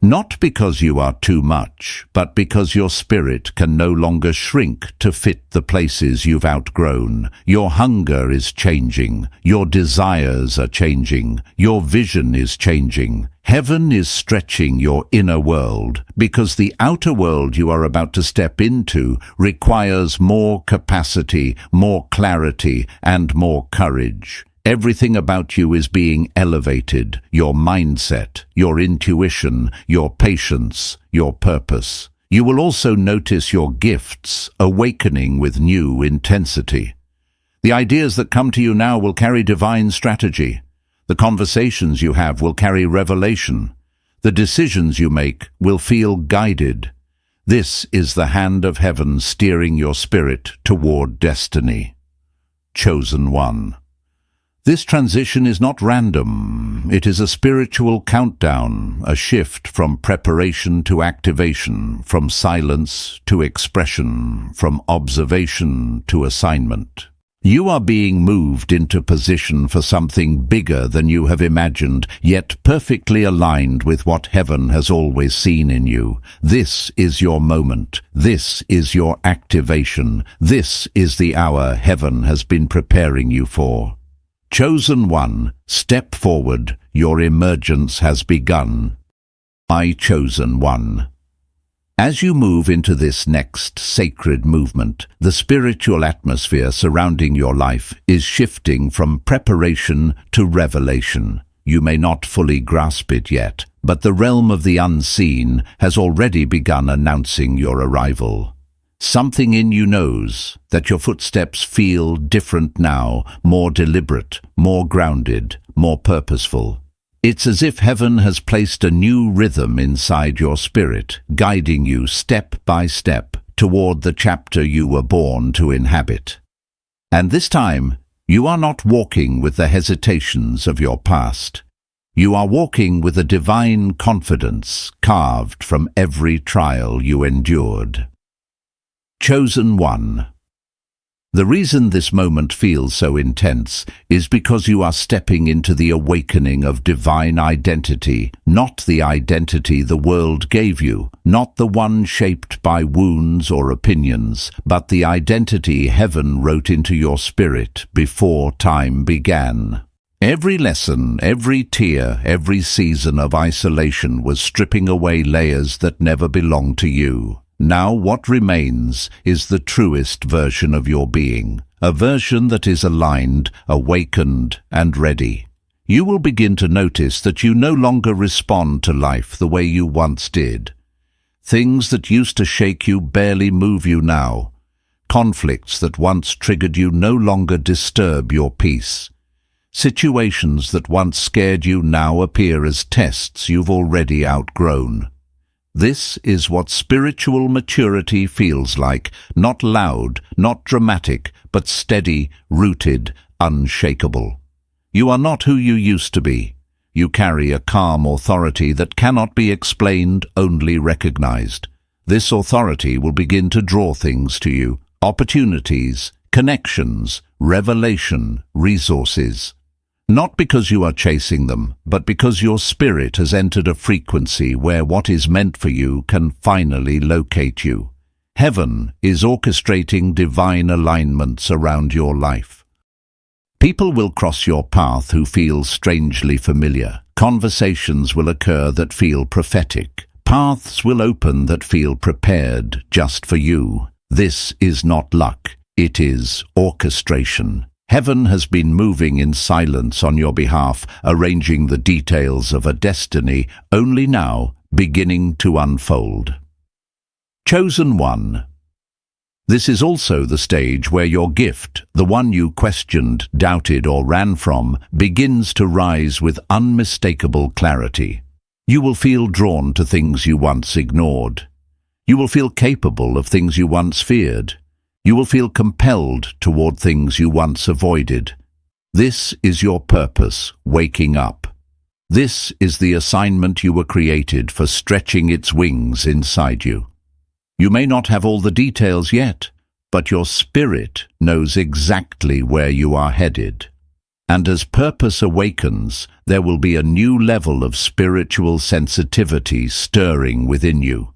S1: Not because you are too much, but because your spirit can no longer shrink to fit the places you've outgrown. Your hunger is changing. Your desires are changing. Your vision is changing. Heaven is stretching your inner world, because the outer world you are about to step into requires more capacity, more clarity, and more courage. Everything about you is being elevated, your mindset, your intuition, your patience, your purpose. You will also notice your gifts awakening with new intensity. The ideas that come to you now will carry divine strategy. The conversations you have will carry revelation. The decisions you make will feel guided. This is the hand of heaven steering your spirit toward destiny. Chosen one. This transition is not random. It is a spiritual countdown, a shift from preparation to activation, from silence to expression, from observation to assignment. You are being moved into position for something bigger than you have imagined, yet perfectly aligned with what heaven has always seen in you. This is your moment. This is your activation. This is the hour heaven has been preparing you for. Chosen one, step forward. Your emergence has begun. My chosen one. As you move into this next sacred movement, the spiritual atmosphere surrounding your life is shifting from preparation to revelation. You may not fully grasp it yet, but the realm of the unseen has already begun announcing your arrival. Something in you knows that your footsteps feel different now, more deliberate, more grounded, more purposeful. It's as if heaven has placed a new rhythm inside your spirit, guiding you step by step toward the chapter you were born to inhabit. And this time, you are not walking with the hesitations of your past. You are walking with a divine confidence carved from every trial you endured. Chosen one. The reason this moment feels so intense is because you are stepping into the awakening of divine identity, not the identity the world gave you, not the one shaped by wounds or opinions, but the identity heaven wrote into your spirit before time began. Every lesson, every tear, every season of isolation was stripping away layers that never belonged to you. Now what remains is the truest version of your being, a version that is aligned, awakened, and ready. You will begin to notice that you no longer respond to life the way you once did. Things that used to shake you barely move you now. Conflicts that once triggered you no longer disturb your peace. Situations that once scared you now appear as tests you've already outgrown. This is what spiritual maturity feels like, not loud, not dramatic, but steady, rooted, unshakable. You are not who you used to be. You carry a calm authority that cannot be explained, only recognized. This authority will begin to draw things to you, opportunities, connections, revelation, resources. Not because you are chasing them, but because your spirit has entered a frequency where what is meant for you can finally locate you. Heaven is orchestrating divine alignments around your life. People will cross your path who feel strangely familiar. Conversations will occur that feel prophetic. Paths will open that feel prepared just for you. This is not luck, it is orchestration. Heaven has been moving in silence on your behalf, arranging the details of a destiny only now beginning to unfold. Chosen one. This is also the stage where your gift, the one you questioned, doubted, or ran from, begins to rise with unmistakable clarity. You will feel drawn to things you once ignored. You will feel capable of things you once feared. You will feel compelled toward things you once avoided. This is your purpose, waking up. This is the assignment you were created for, stretching its wings inside you. You may not have all the details yet, but your spirit knows exactly where you are headed. And as purpose awakens, there will be a new level of spiritual sensitivity stirring within you.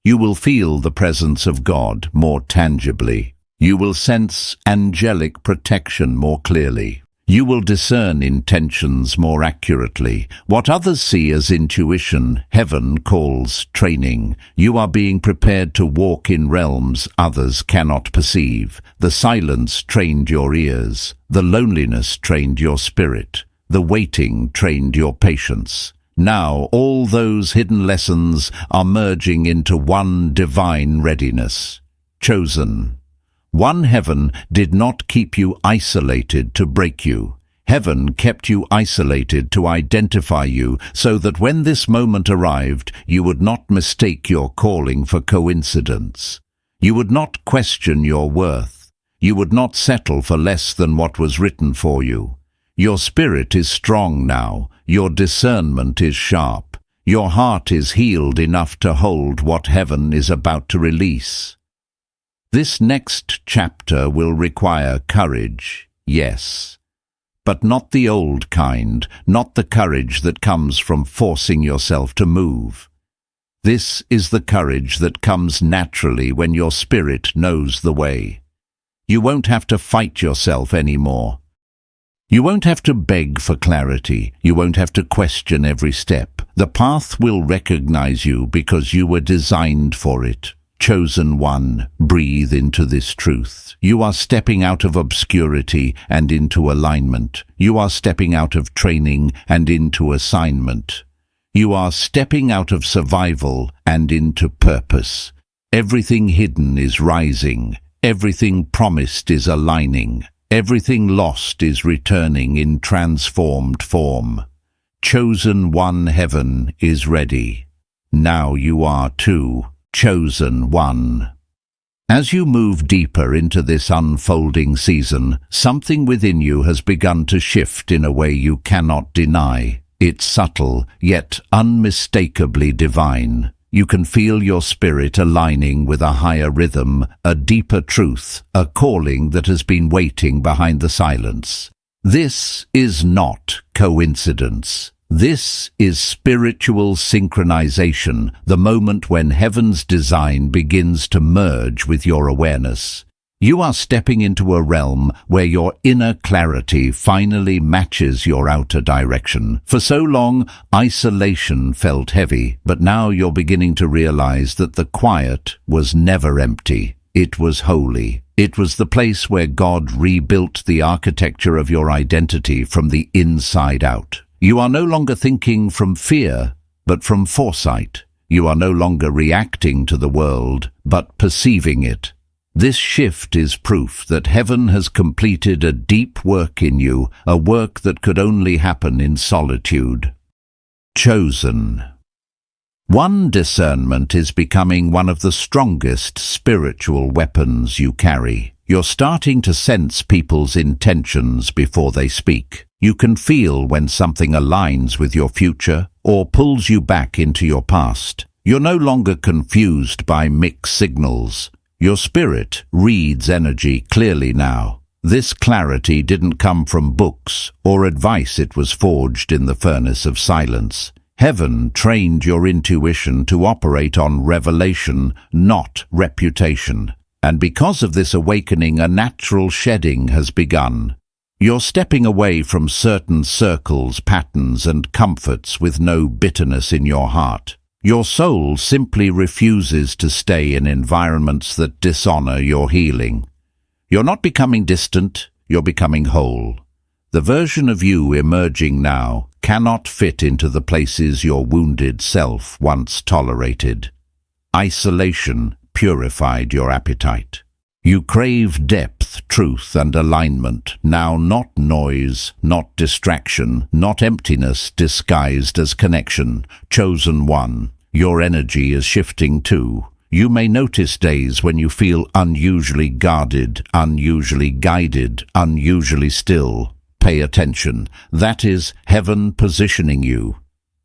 S1: You will feel the presence of God more tangibly. You will sense angelic protection more clearly. You will discern intentions more accurately. What others see as intuition, heaven calls training. You are being prepared to walk in realms others cannot perceive. The silence trained your ears. The loneliness trained your spirit. The waiting trained your patience. Now all those hidden lessons are merging into one divine readiness. Chosen. One heaven did not keep you isolated to break you. Heaven kept you isolated to identify you, so that when this moment arrived, you would not mistake your calling for coincidence. You would not question your worth. You would not settle for less than what was written for you. Your spirit is strong now. Your discernment is sharp. Your heart is healed enough to hold what heaven is about to release. This next chapter will require courage, yes, but not the old kind, not the courage that comes from forcing yourself to move. This is the courage that comes naturally when your spirit knows the way. You won't have to fight yourself anymore. You won't have to beg for clarity. You won't have to question every step. The path will recognize you because you were designed for it. Chosen one, breathe into this truth. You are stepping out of obscurity and into alignment. You are stepping out of training and into assignment. You are stepping out of survival and into purpose. Everything hidden is rising. Everything promised is aligning. Everything lost is returning in transformed form. Chosen one, heaven is ready. Now you are too. Chosen one. As you move deeper into this unfolding season, something within you has begun to shift in a way you cannot deny. It's subtle, yet unmistakably divine. You can feel your spirit aligning with a higher rhythm, a deeper truth, a calling that has been waiting behind the silence. This is not coincidence. This is spiritual synchronization, the moment when heaven's design begins to merge with your awareness. You are stepping into a realm where your inner clarity finally matches your outer direction. For so long, isolation felt heavy, but now you're beginning to realize that the quiet was never empty. It was holy. It was the place where God rebuilt the architecture of your identity from the inside out. You are no longer thinking from fear, but from foresight. You are no longer reacting to the world, but perceiving it. This shift is proof that heaven has completed a deep work in you, a work that could only happen in solitude. Chosen. One, discernment is becoming one of the strongest spiritual weapons you carry. You're starting to sense people's intentions before they speak. You can feel when something aligns with your future or pulls you back into your past. You're no longer confused by mixed signals. Your spirit reads energy clearly now. This clarity didn't come from books or advice. It was forged in the furnace of silence. Heaven trained your intuition to operate on revelation, not reputation. And because of this awakening, a natural shedding has begun. You're stepping away from certain circles, patterns, and comforts with no bitterness in your heart. Your soul simply refuses to stay in environments that dishonor your healing. You're not becoming distant, you're becoming whole. The version of you emerging now cannot fit into the places your wounded self once tolerated. Isolation purified your appetite. You crave depth, truth, and alignment, now not noise, not distraction, not emptiness disguised as connection. Chosen one, your energy is shifting too. You may notice days when you feel unusually guarded, unusually guided, unusually still. Pay attention. That is heaven positioning you.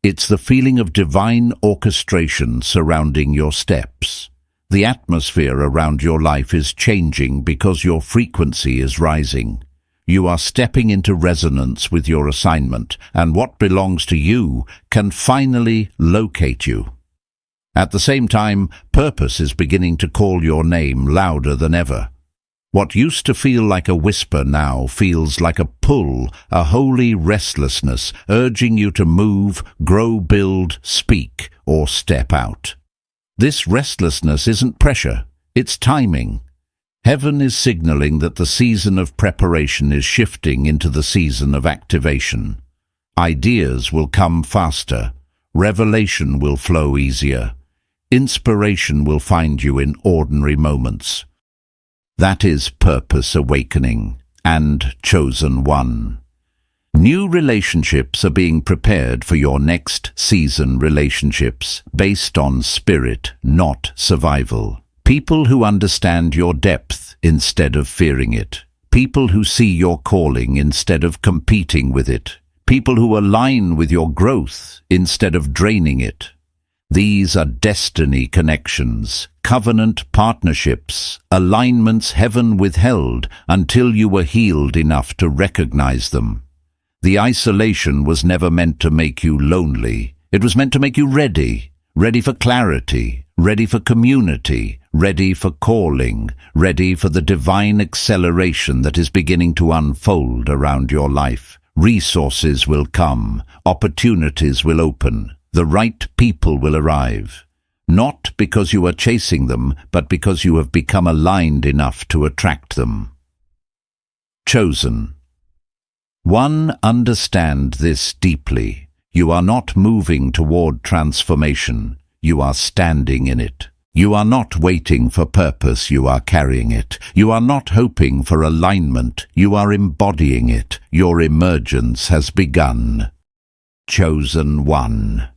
S1: It's the feeling of divine orchestration surrounding your steps. The atmosphere around your life is changing because your frequency is rising. You are stepping into resonance with your assignment, and what belongs to you can finally locate you. At the same time, purpose is beginning to call your name louder than ever. What used to feel like a whisper now feels like a pull, a holy restlessness, urging you to move, grow, build, speak, or step out. This restlessness isn't pressure, it's timing. Heaven is signaling that the season of preparation is shifting into the season of activation. Ideas will come faster, revelation will flow easier, inspiration will find you in ordinary moments. That is purpose awakening and chosen one. New relationships are being prepared for your next season, relationships based on spirit, not survival. People who understand your depth instead of fearing it. People who see your calling instead of competing with it. People who align with your growth instead of draining it. These are destiny connections, covenant partnerships, alignments heaven withheld until you were healed enough to recognize them. The isolation was never meant to make you lonely. It was meant to make you ready for clarity, ready for community, ready for calling, ready for the divine acceleration that is beginning to unfold around your life. Resources will come, opportunities will open, the right people will arrive. Not because you are chasing them, but because you have become aligned enough to attract them. Chosen. 1. Understand this deeply. You are not moving toward transformation. You are standing in it. You are not waiting for purpose, you are carrying it. You are not hoping for alignment, you are embodying it. Your emergence has begun. Chosen one.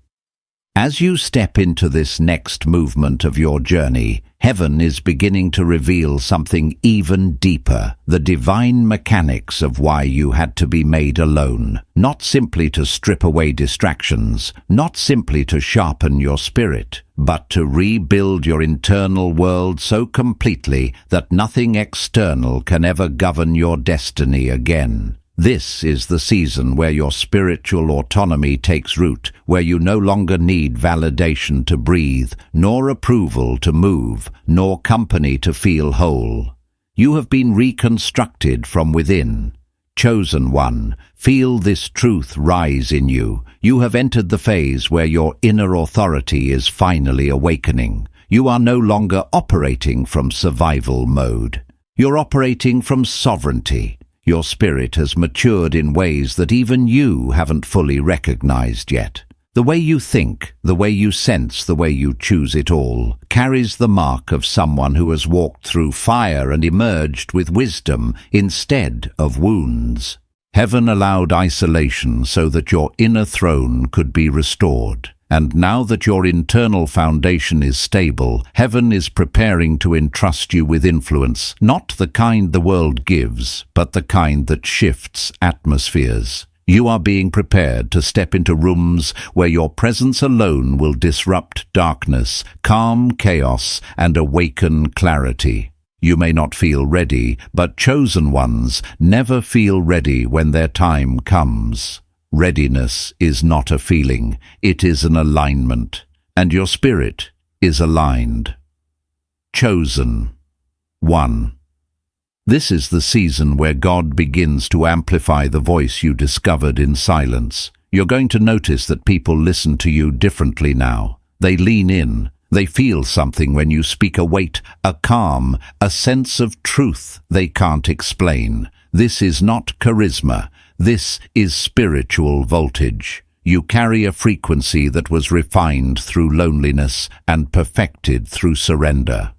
S1: As you step into this next movement of your journey, heaven is beginning to reveal something even deeper, the divine mechanics of why you had to be made alone, not simply to strip away distractions, not simply to sharpen your spirit, but to rebuild your internal world so completely that nothing external can ever govern your destiny again. This is the season where your spiritual autonomy takes root, where you no longer need validation to breathe, nor approval to move, nor company to feel whole. You have been reconstructed from within. Chosen one, feel this truth rise in you. You have entered the phase where your inner authority is finally awakening. You are no longer operating from survival mode. You're operating from sovereignty. Your spirit has matured in ways that even you haven't fully recognized yet. The way you think, the way you sense, the way you choose it all, carries the mark of someone who has walked through fire and emerged with wisdom instead of wounds. Heaven allowed isolation so that your inner throne could be restored. And now that your internal foundation is stable, heaven is preparing to entrust you with influence, not the kind the world gives, but the kind that shifts atmospheres. You are being prepared to step into rooms where your presence alone will disrupt darkness, calm chaos, and awaken clarity. You may not feel ready, but chosen ones never feel ready when their time comes. Readiness is not a feeling, it is an alignment, and your spirit is aligned. Chosen. 1. This is the season where God begins to amplify the voice you discovered in silence. You're going to notice that people listen to you differently now. They lean in. They feel something when you speak, a weight, a calm, a sense of truth they can't explain. This is not charisma. This is spiritual voltage. You carry a frequency that was refined through loneliness and perfected through surrender.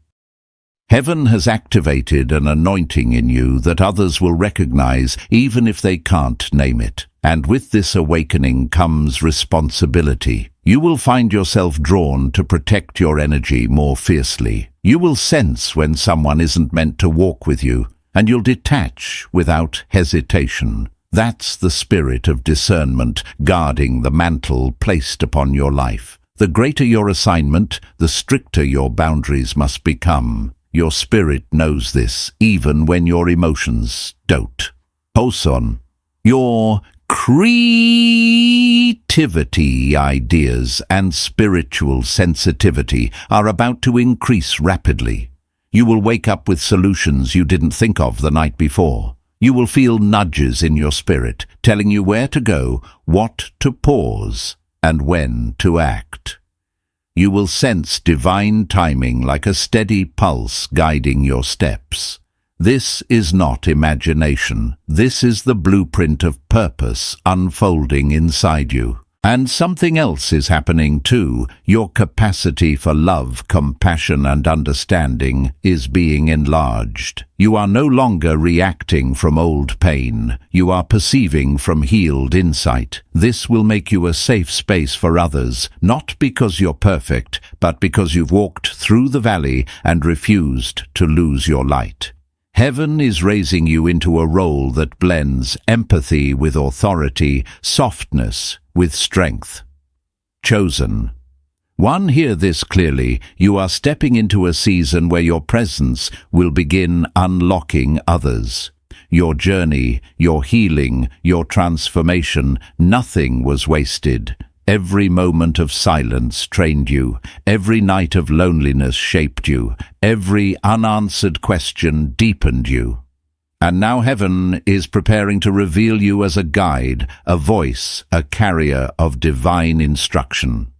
S1: Heaven has activated an anointing in you that others will recognize even if they can't name it. And with this awakening comes responsibility. You will find yourself drawn to protect your energy more fiercely. You will sense when someone isn't meant to walk with you, and you'll detach without hesitation. That's the spirit of discernment guarding the mantle placed upon your life. The greater your assignment, the stricter your boundaries must become. Your spirit knows this, even when your emotions don't. Hoson, your creativity, ideas, and spiritual sensitivity are about to increase rapidly. You will wake up with solutions you didn't think of the night before. You will feel nudges in your spirit, telling you where to go, what to pause, and when to act. You will sense divine timing like a steady pulse guiding your steps. This is not imagination. This is the blueprint of purpose unfolding inside you. And something else is happening too. Your capacity for love, compassion, and understanding is being enlarged. You are no longer reacting from old pain. You are perceiving from healed insight. This will make you a safe space for others, not because you're perfect, but because you've walked through the valley and refused to lose your light. Heaven is raising you into a role that blends empathy with authority, softness with strength. Chosen. 1. Hear this clearly. You are stepping into a season where your presence will begin unlocking others. Your journey, your healing, your transformation, nothing was wasted. Every moment of silence trained you. Every night of loneliness shaped you. Every unanswered question deepened you. And now heaven is preparing to reveal you as a guide, a voice, a carrier of divine instruction.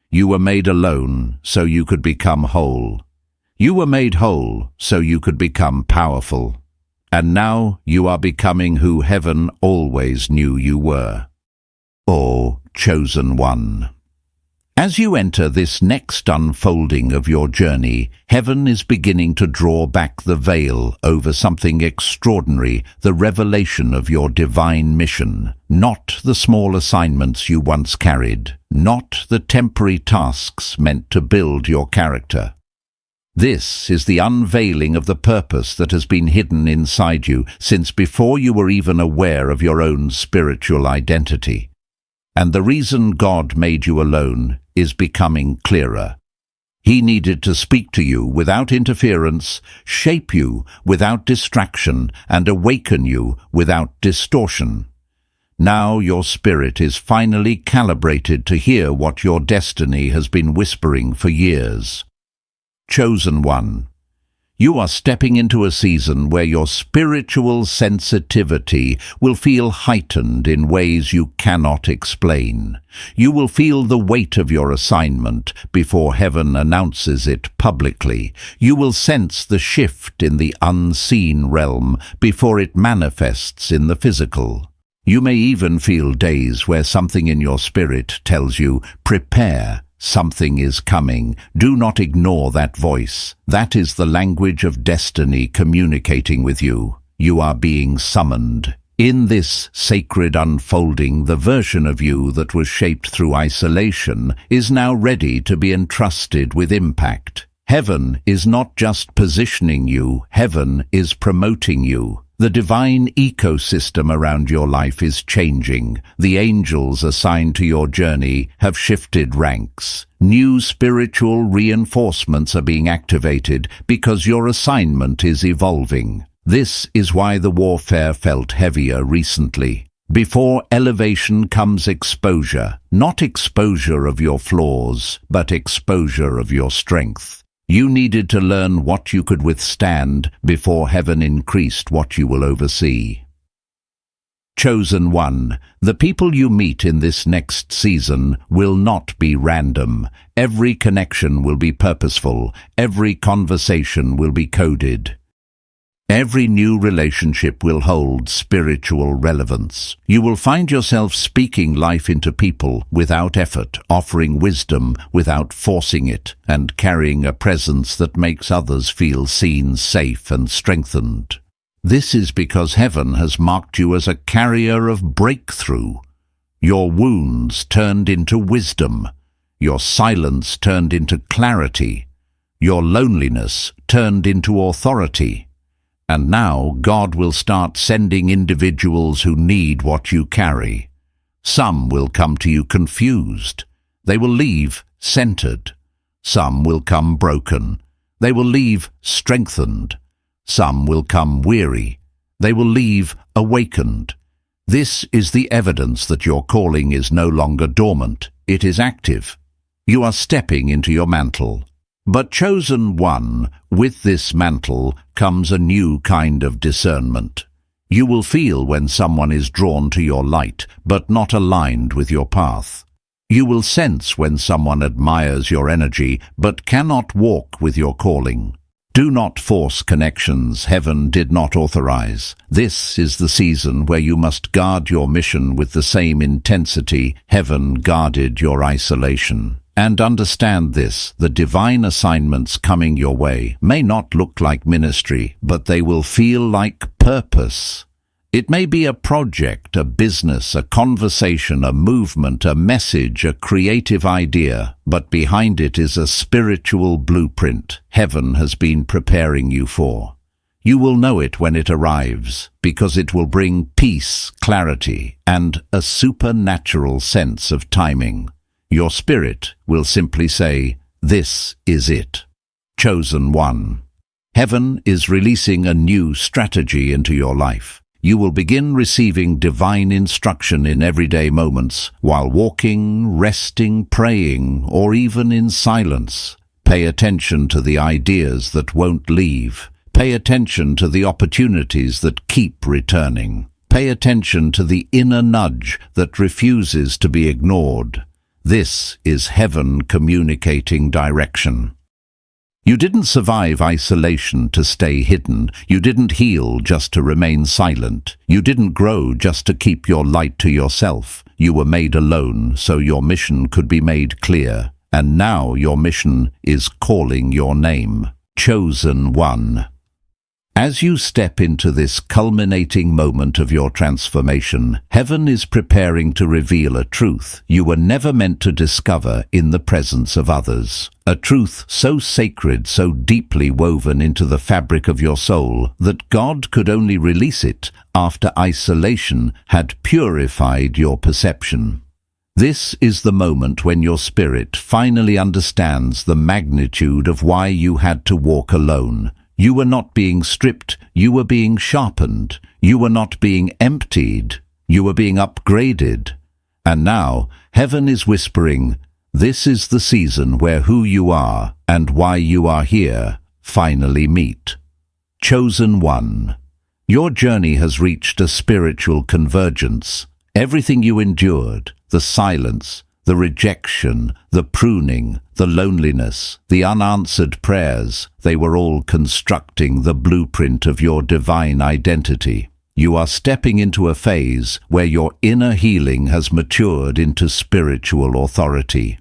S1: You were made alone so you could become whole. You were made whole so you could become powerful. And now you are becoming who heaven always knew you were. O chosen one. As you enter this next unfolding of your journey, heaven is beginning to draw back the veil over something extraordinary, the revelation of your divine mission, not the small assignments you once carried, not the temporary tasks meant to build your character. This is the unveiling of the purpose that has been hidden inside you since before you were even aware of your own spiritual identity. And the reason God made you alone is becoming clearer. He needed to speak to you without interference, shape you without distraction, and awaken you without distortion. Now your spirit is finally calibrated to hear what your destiny has been whispering for years. Chosen one, you are stepping into a season where your spiritual sensitivity will feel heightened in ways you cannot explain. You will feel the weight of your assignment before heaven announces it publicly. You will sense the shift in the unseen realm before it manifests in the physical. You may even feel days where something in your spirit tells you, prepare. Something is coming. Do not ignore that voice. That is the language of destiny communicating with you. You are being summoned. In this sacred unfolding, the version of you that was shaped through isolation is now ready to be entrusted with impact. Heaven is not just positioning you, heaven is promoting you. The divine ecosystem around your life is changing. The angels assigned to your journey have shifted ranks. New spiritual reinforcements are being activated because your assignment is evolving. This is why the warfare felt heavier recently. Before elevation comes exposure, not exposure of your flaws, but exposure of your strength. You needed to learn what you could withstand before heaven increased what you will oversee. Chosen one, the people you meet in this next season will not be random. Every connection will be purposeful. Every conversation will be coded. Every new relationship will hold spiritual relevance. You will find yourself speaking life into people without effort, offering wisdom without forcing it, and carrying a presence that makes others feel seen, safe, and strengthened. This is because heaven has marked you as a carrier of breakthrough. Your wounds turned into wisdom. Your silence turned into clarity. Your loneliness turned into authority. And now God will start sending individuals who need what you carry. Some will come to you confused. They will leave centered. Some will come broken. They will leave strengthened. Some will come weary. They will leave awakened. This is the evidence that your calling is no longer dormant. It is active. You are stepping into your mantle. But chosen one, with this mantle comes a new kind of discernment. You will feel when someone is drawn to your light, but not aligned with your path. You will sense when someone admires your energy, but cannot walk with your calling. Do not force connections heaven did not authorize. This is the season where you must guard your mission with the same intensity heaven guarded your isolation. And understand this, the divine assignments coming your way may not look like ministry, but they will feel like purpose. It may be a project, a business, a conversation, a movement, a message, a creative idea, but behind it is a spiritual blueprint heaven has been preparing you for. You will know it when it arrives, because it will bring peace, clarity, and a supernatural sense of timing. Your spirit will simply say, "This is it." Chosen one. Heaven is releasing a new strategy into your life. You will begin receiving divine instruction in everyday moments, while walking, resting, praying, or even in silence. Pay attention to the ideas that won't leave. Pay attention to the opportunities that keep returning. Pay attention to the inner nudge that refuses to be ignored. This is heaven communicating direction. You didn't survive isolation to stay hidden. You didn't heal just to remain silent. You didn't grow just to keep your light to yourself. You were made alone so your mission could be made clear. And now your mission is calling your name. Chosen One. As you step into this culminating moment of your transformation, heaven is preparing to reveal a truth you were never meant to discover in the presence of others. A truth so sacred, so deeply woven into the fabric of your soul, that God could only release it after isolation had purified your perception. This is the moment when your spirit finally understands the magnitude of why you had to walk alone. You were not being stripped, you were being sharpened. You were not being emptied, you were being upgraded. And now, heaven is whispering, this is the season where who you are and why you are here finally meet. Chosen One. Your journey has reached a spiritual convergence. Everything you endured, the silence, the rejection, the pruning, the loneliness, the unanswered prayers, they were all constructing the blueprint of your divine identity. You are stepping into a phase where your inner healing has matured into spiritual authority,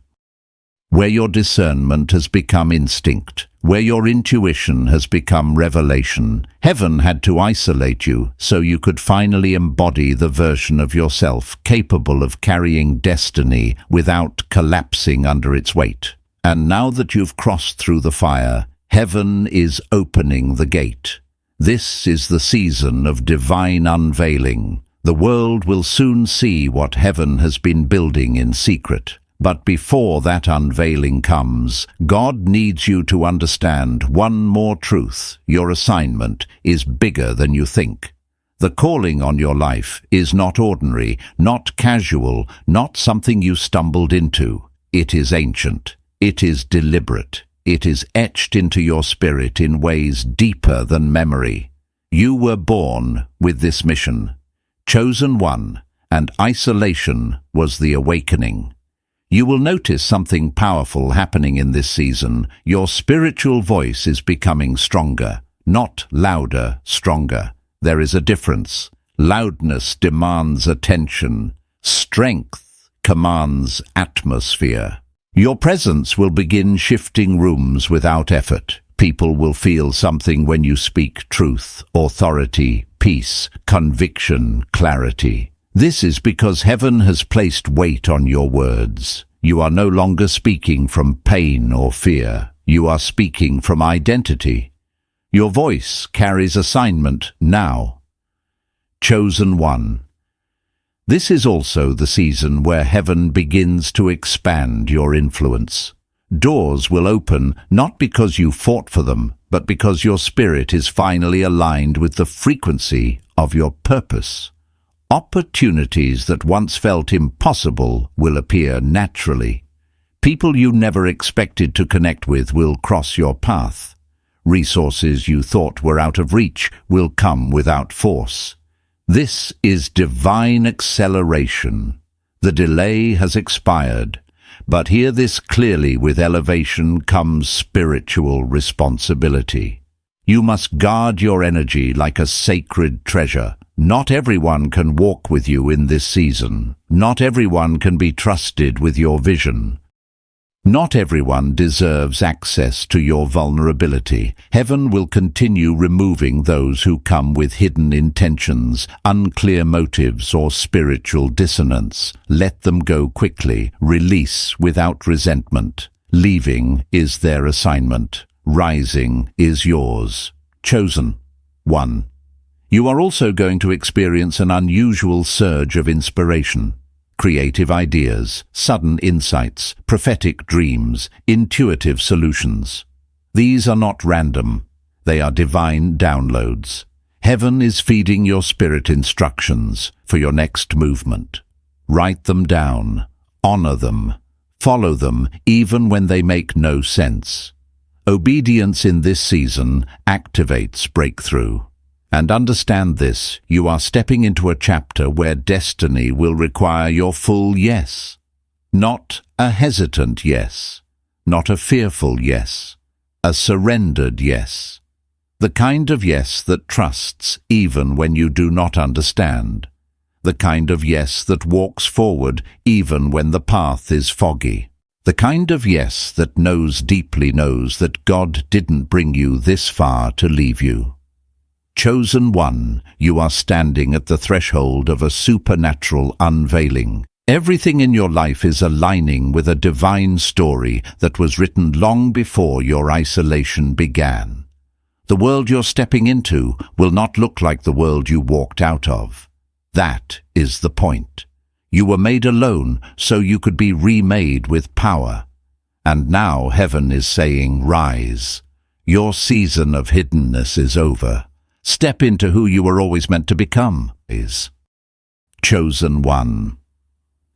S1: where your discernment has become instinct, where your intuition has become revelation. Heaven had to isolate you so you could finally embody the version of yourself capable of carrying destiny without collapsing under its weight. And now that you've crossed through the fire, heaven is opening the gate. This is the season of divine unveiling. The world will soon see what heaven has been building in secret. But before that unveiling comes, God needs you to understand one more truth. Your assignment is bigger than you think. The calling on your life is not ordinary, not casual, not something you stumbled into. It is ancient. It is deliberate. It is etched into your spirit in ways deeper than memory. You were born with this mission. Chosen One, and isolation was the awakening. You will notice something powerful happening in this season. Your spiritual voice is becoming stronger, not louder, stronger. There is a difference. Loudness demands attention. Strength commands atmosphere. Your presence will begin shifting rooms without effort. People will feel something when you speak truth, authority, peace, conviction, clarity. This is because heaven has placed weight on your words. You are no longer speaking from pain or fear. You are speaking from identity. Your voice carries assignment now. Chosen One. This is also the season where heaven begins to expand your influence. Doors will open not because you fought for them, but because your spirit is finally aligned with the frequency of your purpose. Opportunities that once felt impossible will appear naturally. People you never expected to connect with will cross your path. Resources you thought were out of reach will come without force. This is divine acceleration. The delay has expired, but hear this clearly: with elevation comes spiritual responsibility. You must guard your energy like a sacred treasure. Not everyone can walk with you in this season. Not everyone can be trusted with your vision. Not everyone deserves access to your vulnerability. Heaven will continue removing those who come with hidden intentions, unclear motives, or spiritual dissonance. Let them go quickly. Release without resentment. Leaving is their assignment. Rising is yours. Chosen One. You are also going to experience an unusual surge of inspiration. Creative ideas, sudden insights, prophetic dreams, intuitive solutions. These are not random. They are divine downloads. Heaven is feeding your spirit instructions for your next movement. Write them down, honor them, follow them even when they make no sense. Obedience in this season activates breakthrough. And understand this, you are stepping into a chapter where destiny will require your full yes. Not a hesitant yes, not a fearful yes, a surrendered yes. The kind of yes that trusts even when you do not understand. The kind of yes that walks forward even when the path is foggy. The kind of yes that deeply knows that God didn't bring you this far to leave you. Chosen one, you are standing at the threshold of a supernatural unveiling. Everything in your life is aligning with a divine story that was written long before your isolation began. The world you're stepping into will not look like the world you walked out of. That is the point. You were made alone so you could be remade with power. And now heaven is saying, rise. Your season of hiddenness is over. Step into who you were always meant to become. Chosen one.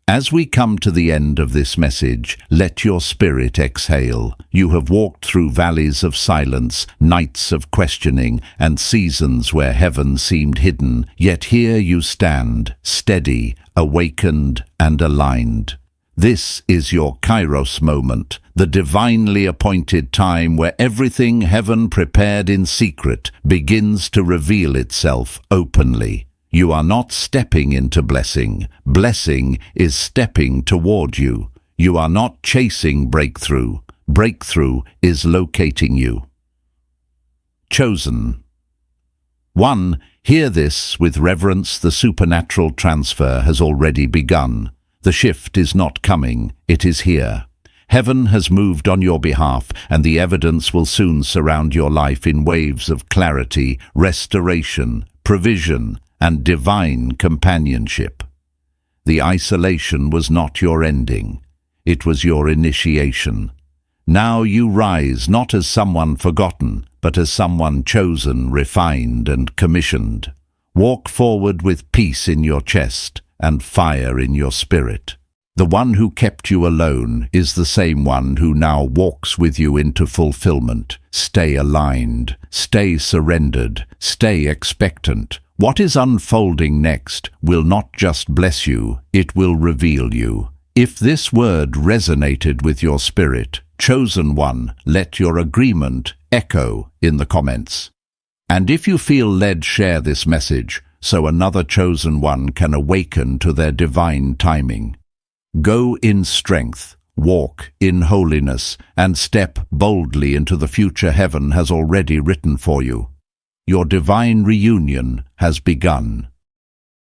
S1: As we come to the end of this message, let your spirit exhale. You have walked through valleys of silence, nights of questioning, and seasons where heaven seemed hidden, yet here you stand, steady, awakened, and aligned. This is your Kairos moment, the divinely appointed time where everything heaven prepared in secret begins to reveal itself openly. You are not stepping into blessing. Blessing is stepping toward you. You are not chasing breakthrough. Breakthrough is locating you. Chosen. 1. Hear this with reverence. The supernatural transfer has already begun. The shift is not coming, it is here. Heaven has moved on your behalf, and the evidence will soon surround your life in waves of clarity, restoration, provision, and divine companionship. The isolation was not your ending. It was your initiation. Now you rise not as someone forgotten, but as someone chosen, refined, and commissioned. Walk forward with peace in your chest and fire in your spirit. The one who kept you alone is the same one who now walks with you into fulfillment. Stay aligned, stay surrendered, stay expectant. What is unfolding next will not just bless you, it will reveal you. If this word resonated with your spirit, chosen one, let your agreement echo in the comments. And if you feel led, share this message so another chosen one can awaken to their divine timing. Go in strength, walk in holiness, and step boldly into the future heaven has already written for you. Your divine reunion has begun.